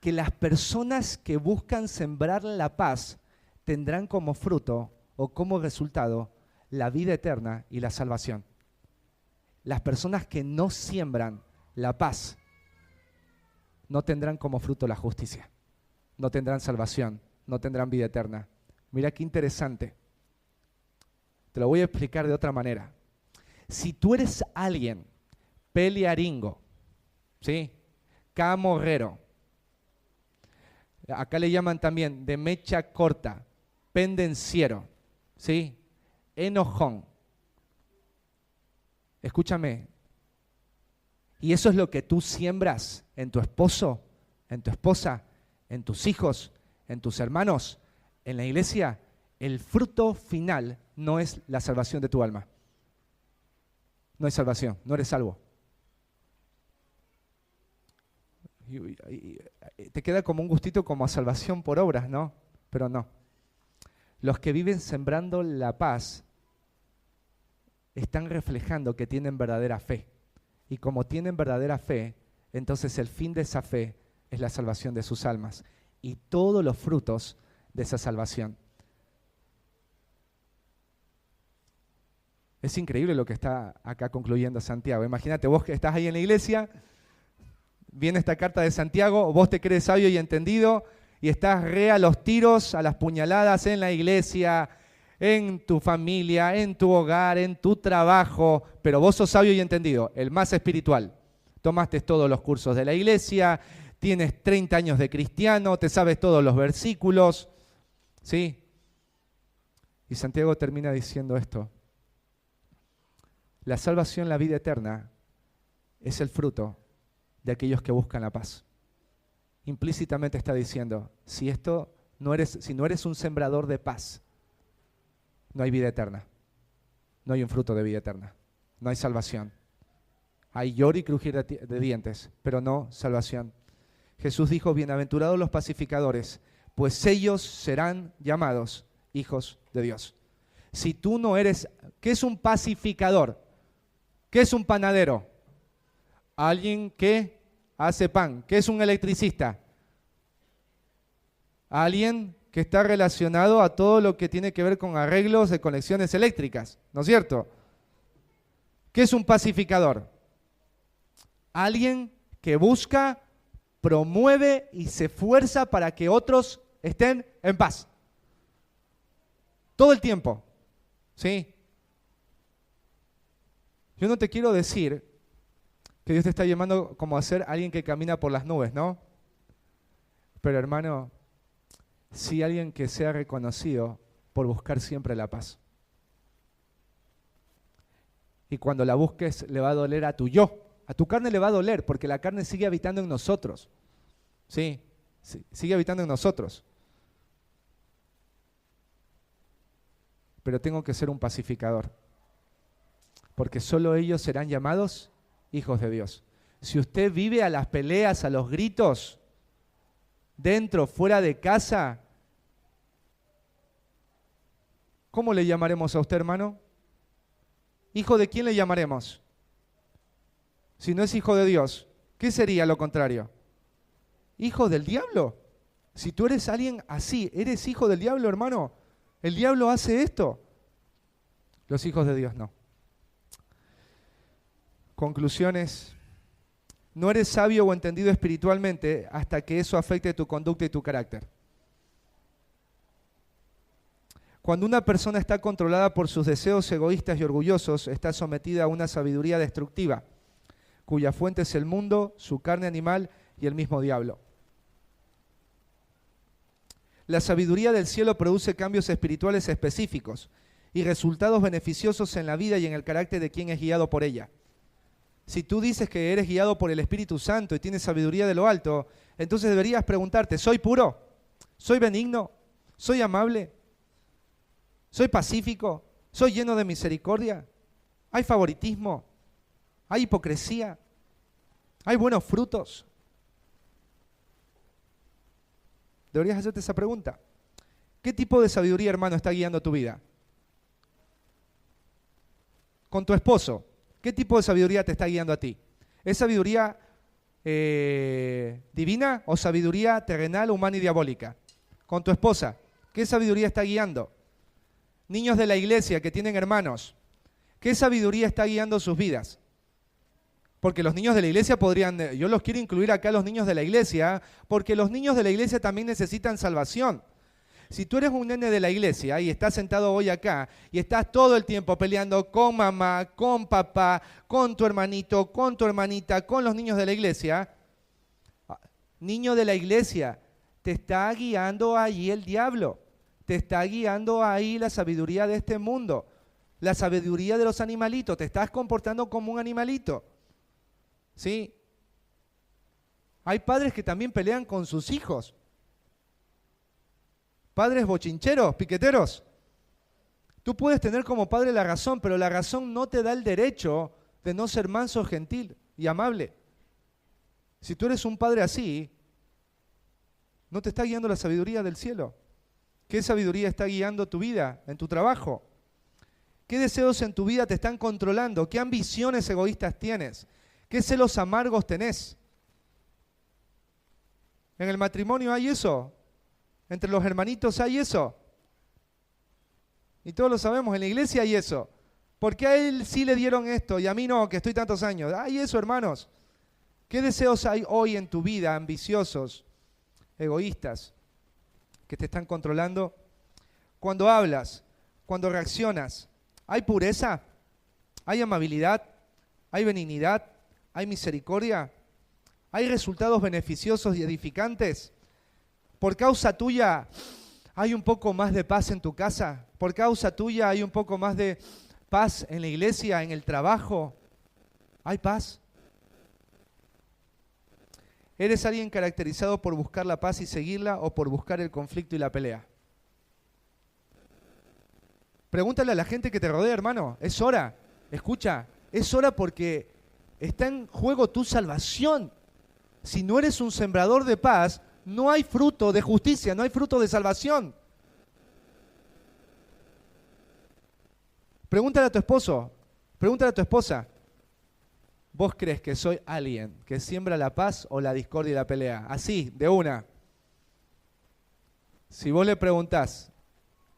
que las personas que buscan sembrar la paz tendrán como fruto o como resultado la vida eterna y la salvación. Las personas que no siembran la paz no tendrán como fruto la justicia, no tendrán salvación, no tendrán vida eterna. Mira qué interesante. Te lo voy a explicar de otra manera. Si tú eres alguien pelearingo, ¿sí? Camorrero. Acá le llaman también de mecha corta, pendenciero, ¿sí? Enojón. Escúchame. Y eso es lo que tú siembras en tu esposo, en tu esposa, en tus hijos, en tus hermanos, en la iglesia. El fruto final no es la salvación de tu alma. no hay salvación, no eres salvo. Te queda como un gustito como a salvación por obras, ¿no? Pero no. Los que viven sembrando la paz están reflejando que tienen verdadera fe. Y como tienen verdadera fe, entonces el fin de esa fe es la salvación de sus almas y todos los frutos de esa salvación. Es increíble lo que está acá concluyendo Santiago. Imagínate, vos que estás ahí en la iglesia, viene esta carta de Santiago, vos te crees sabio y entendido y estás re a los tiros, a las puñaladas en la iglesia, en tu familia, en tu hogar, en tu trabajo, pero vos sos sabio y entendido, el más espiritual. Tomaste todos los cursos de la iglesia, tienes 30 años de cristiano, te sabes todos los versículos, ¿sí? Y Santiago termina diciendo esto: la salvación, la vida eterna, es el fruto de aquellos que buscan la paz. Implícitamente está diciendo, si no eres un sembrador de paz, no hay vida eterna, no hay un fruto de vida eterna, no hay salvación. Hay lloro y crujir de dientes, pero no salvación. Jesús dijo, bienaventurados los pacificadores, pues ellos serán llamados hijos de Dios. Si tú no eres, ¿qué es un pacificador? ¿Qué es un panadero? Alguien que hace pan. ¿Qué es un electricista? Alguien que está relacionado a todo lo que tiene que ver con arreglos de conexiones eléctricas, ¿no es cierto? ¿Qué es un pacificador? Alguien que busca, promueve y se esfuerza para que otros estén en paz. Todo el tiempo, ¿sí? Yo no te quiero decir que Dios te está llamando como a ser alguien que camina por las nubes, ¿no? Pero hermano, sí alguien que sea reconocido por buscar siempre la paz. Y cuando la busques le va a doler a tu yo, a tu carne le va a doler porque la carne sigue habitando en nosotros. Sí, sigue habitando en nosotros. Pero tengo que ser un pacificador, porque solo ellos serán llamados hijos de Dios. Si usted vive a las peleas, a los gritos, dentro, fuera de casa, ¿cómo le llamaremos a usted, hermano? ¿Hijo de quién le llamaremos? Si no es hijo de Dios, ¿qué sería lo contrario? ¿Hijo del diablo? Si tú eres alguien así, ¿eres hijo del diablo, hermano? El diablo hace esto. Los hijos de Dios no. Conclusiones. No eres sabio o entendido espiritualmente hasta que eso afecte tu conducta y tu carácter. Cuando una persona está controlada por sus deseos egoístas y orgullosos, está sometida a una sabiduría destructiva, cuya fuente es el mundo, su carne animal y el mismo diablo. La sabiduría del cielo produce cambios espirituales específicos y resultados beneficiosos en la vida y en el carácter de quien es guiado por ella. Si tú dices que eres guiado por el Espíritu Santo y tienes sabiduría de lo alto, entonces deberías preguntarte, ¿soy puro? ¿Soy benigno? ¿Soy amable? ¿Soy pacífico? ¿Soy lleno de misericordia? ¿Hay favoritismo? ¿Hay hipocresía? ¿Hay buenos frutos? Deberías hacerte esa pregunta. ¿Qué tipo de sabiduría, hermano, está guiando tu vida? Con tu esposo, ¿qué tipo de sabiduría te está guiando a ti? ¿Es sabiduría divina o sabiduría terrenal, humana y diabólica? Con tu esposa, ¿qué sabiduría está guiando? Niños de la iglesia que tienen hermanos, ¿qué sabiduría está guiando sus vidas? Porque los niños de la iglesia yo los quiero incluir acá, los niños de la iglesia, porque los niños de la iglesia también necesitan salvación. Si tú eres un nene de la iglesia y estás sentado hoy acá y estás todo el tiempo peleando con mamá, con papá, con tu hermanito, con tu hermanita, con los niños de la iglesia, niño de la iglesia, te está guiando ahí el diablo, te está guiando ahí la sabiduría de este mundo, la sabiduría de los animalitos, te estás comportando como un animalito. ¿Sí? Hay padres que también pelean con sus hijos. Padres bochincheros, piqueteros. Tú puedes tener como padre la razón, pero la razón no te da el derecho de no ser manso, gentil y amable. Si tú eres un padre así, no te está guiando la sabiduría del cielo. ¿Qué sabiduría está guiando tu vida en tu trabajo? ¿Qué deseos en tu vida te están controlando? ¿Qué ambiciones egoístas tienes? ¿Qué celos amargos tenés? ¿En el matrimonio hay eso? ¿Entre los hermanitos hay eso? Y todos lo sabemos, en la iglesia hay eso. ¿Por qué a él sí le dieron esto y a mí no, que estoy tantos años? Hay eso, hermanos. ¿Qué deseos hay hoy en tu vida, ambiciosos, egoístas, que te están controlando? Cuando hablas, cuando reaccionas, ¿hay pureza? ¿Hay amabilidad? ¿Hay benignidad? ¿Hay misericordia? ¿Hay resultados beneficiosos y edificantes? ¿Por causa tuya hay un poco más de paz en tu casa? ¿Por causa tuya hay un poco más de paz en la iglesia, en el trabajo? ¿Hay paz? ¿Eres alguien caracterizado por buscar la paz y seguirla o por buscar el conflicto y la pelea? Pregúntale a la gente que te rodea, hermano. Es hora. Escucha, es hora porque está en juego tu salvación. Si no eres un sembrador de paz, no hay fruto de justicia, no hay fruto de salvación. Pregúntale a tu esposo, pregúntale a tu esposa. ¿Vos crees que soy alguien que siembra la paz o la discordia y la pelea? Así, de una. Si vos le preguntás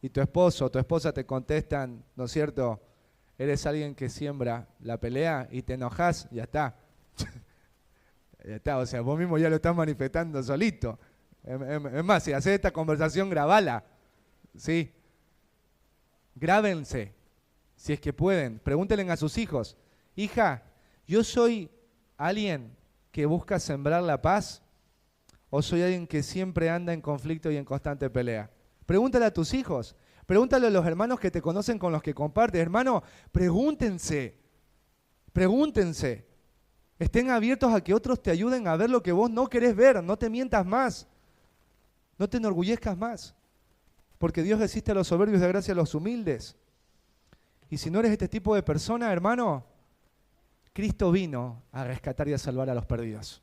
y tu esposo o tu esposa te contestan, ¿no es cierto? Eres alguien que siembra la pelea y te enojás, ya está. Ya está, o sea, vos mismo ya lo estás manifestando solito. Es más, si haces esta conversación, grabala. ¿Sí? Grábense, si es que pueden. Pregúntenle a sus hijos. Hija, ¿yo soy alguien que busca sembrar la paz o soy alguien que siempre anda en conflicto y en constante pelea? Pregúntale a tus hijos, pregúntale a los hermanos que te conocen con los que compartes. Hermano, pregúntense, pregúntense. Estén abiertos a que otros te ayuden a ver lo que vos no querés ver. No te mientas más, no te enorgullezcas más, porque Dios resiste a los soberbios y da gracia a los humildes. Y si no eres este tipo de persona, hermano, Cristo vino a rescatar y a salvar a los perdidos.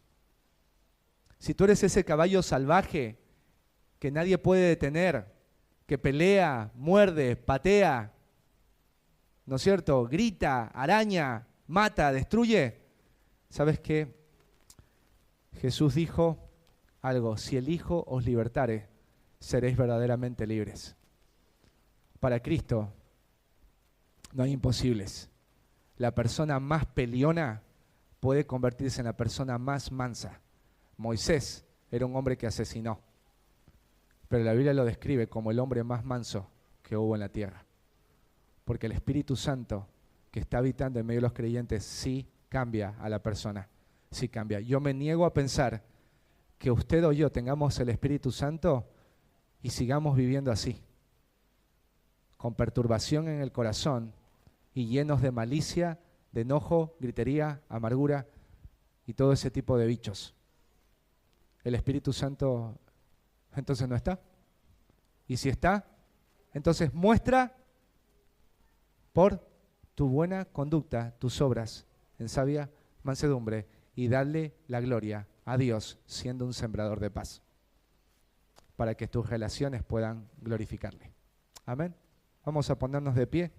Si tú eres ese caballo salvaje que nadie puede detener, que pelea, muerde, patea, ¿no es cierto? Grita, araña, mata, destruye. ¿Sabes qué? Jesús dijo algo: si el Hijo os libertare, seréis verdaderamente libres. Para Cristo no hay imposibles. La persona más peleona puede convertirse en la persona más mansa. Moisés era un hombre que asesinó, pero la Biblia lo describe como el hombre más manso que hubo en la tierra. Porque el Espíritu Santo que está habitando en medio de los creyentes sí cambia a la persona, sí cambia. Yo me niego a pensar que usted o yo tengamos el Espíritu Santo y sigamos viviendo así, con perturbación en el corazón y llenos de malicia, de enojo, gritería, amargura y todo ese tipo de bichos. El Espíritu Santo entonces no está. Y si está, entonces muestra por tu buena conducta tus obras en sabia mansedumbre y darle la gloria a Dios siendo un sembrador de paz, para que tus relaciones puedan glorificarle. Amén. Vamos a ponernos de pie.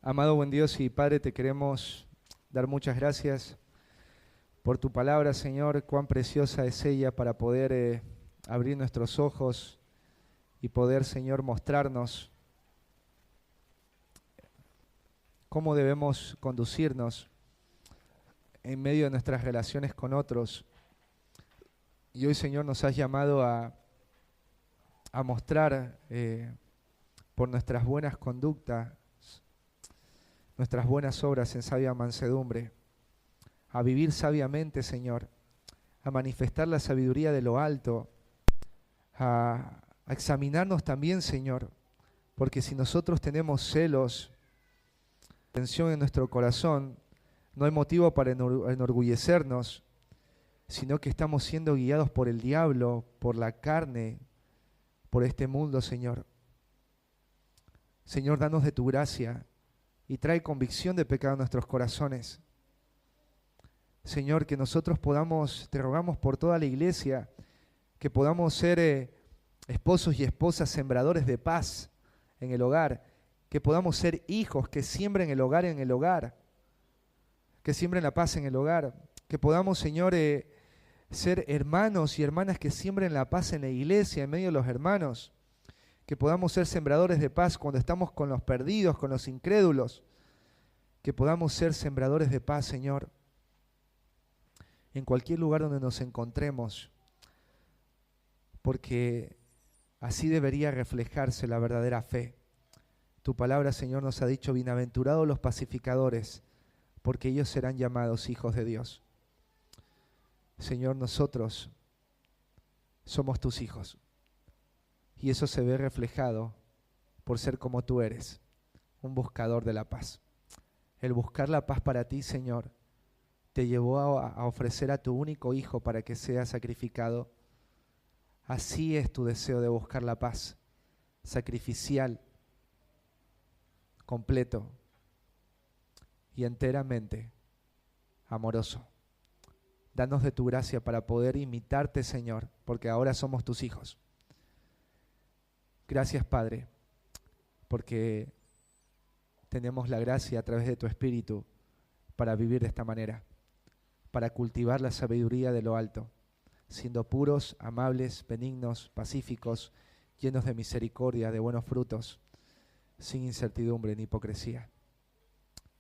Amado buen Dios y Padre, te queremos dar muchas gracias por tu palabra, Señor. Cuán preciosa es ella para poder abrir nuestros ojos y poder, Señor, mostrarnos cómo debemos conducirnos en medio de nuestras relaciones con otros. Y hoy, Señor, nos has llamado a mostrar por nuestras buenas conductas, nuestras buenas obras en sabia mansedumbre, a vivir sabiamente, Señor, a manifestar la sabiduría de lo alto, a examinarnos también, Señor, porque si nosotros tenemos celos, tensión en nuestro corazón, no hay motivo para enorgullecernos, sino que estamos siendo guiados por el diablo, por la carne, por este mundo, Señor. Señor, danos de tu gracia y trae convicción de pecado a nuestros corazones. Señor, que nosotros podamos, te rogamos por toda la iglesia, que podamos ser esposos y esposas sembradores de paz en el hogar, que podamos ser hijos que siembren el hogar, que siembren la paz en el hogar, que podamos, Señor, ser hermanos y hermanas que siembren la paz en la iglesia, en medio de los hermanos, que podamos ser sembradores de paz cuando estamos con los perdidos, con los incrédulos, que podamos ser sembradores de paz, Señor, en cualquier lugar donde nos encontremos, porque así debería reflejarse la verdadera fe. Tu palabra, Señor, nos ha dicho: bienaventurados los pacificadores, porque ellos serán llamados hijos de Dios. Señor, nosotros somos tus hijos, y eso se ve reflejado por ser como tú eres, un buscador de la paz. El buscar la paz para ti, Señor, te llevó a ofrecer a tu único hijo para que sea sacrificado. Así es tu deseo de buscar la paz, sacrificial, completo y enteramente amoroso. Danos de tu gracia para poder imitarte, Señor, porque ahora somos tus hijos. Gracias, Padre, porque tenemos la gracia a través de tu Espíritu para vivir de esta manera, para cultivar la sabiduría de lo alto, siendo puros, amables, benignos, pacíficos, llenos de misericordia, de buenos frutos, sin incertidumbre ni hipocresía.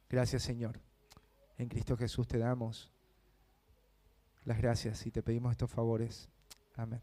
Gracias, Señor. En Cristo Jesús te damos las gracias y te pedimos estos favores. Amén.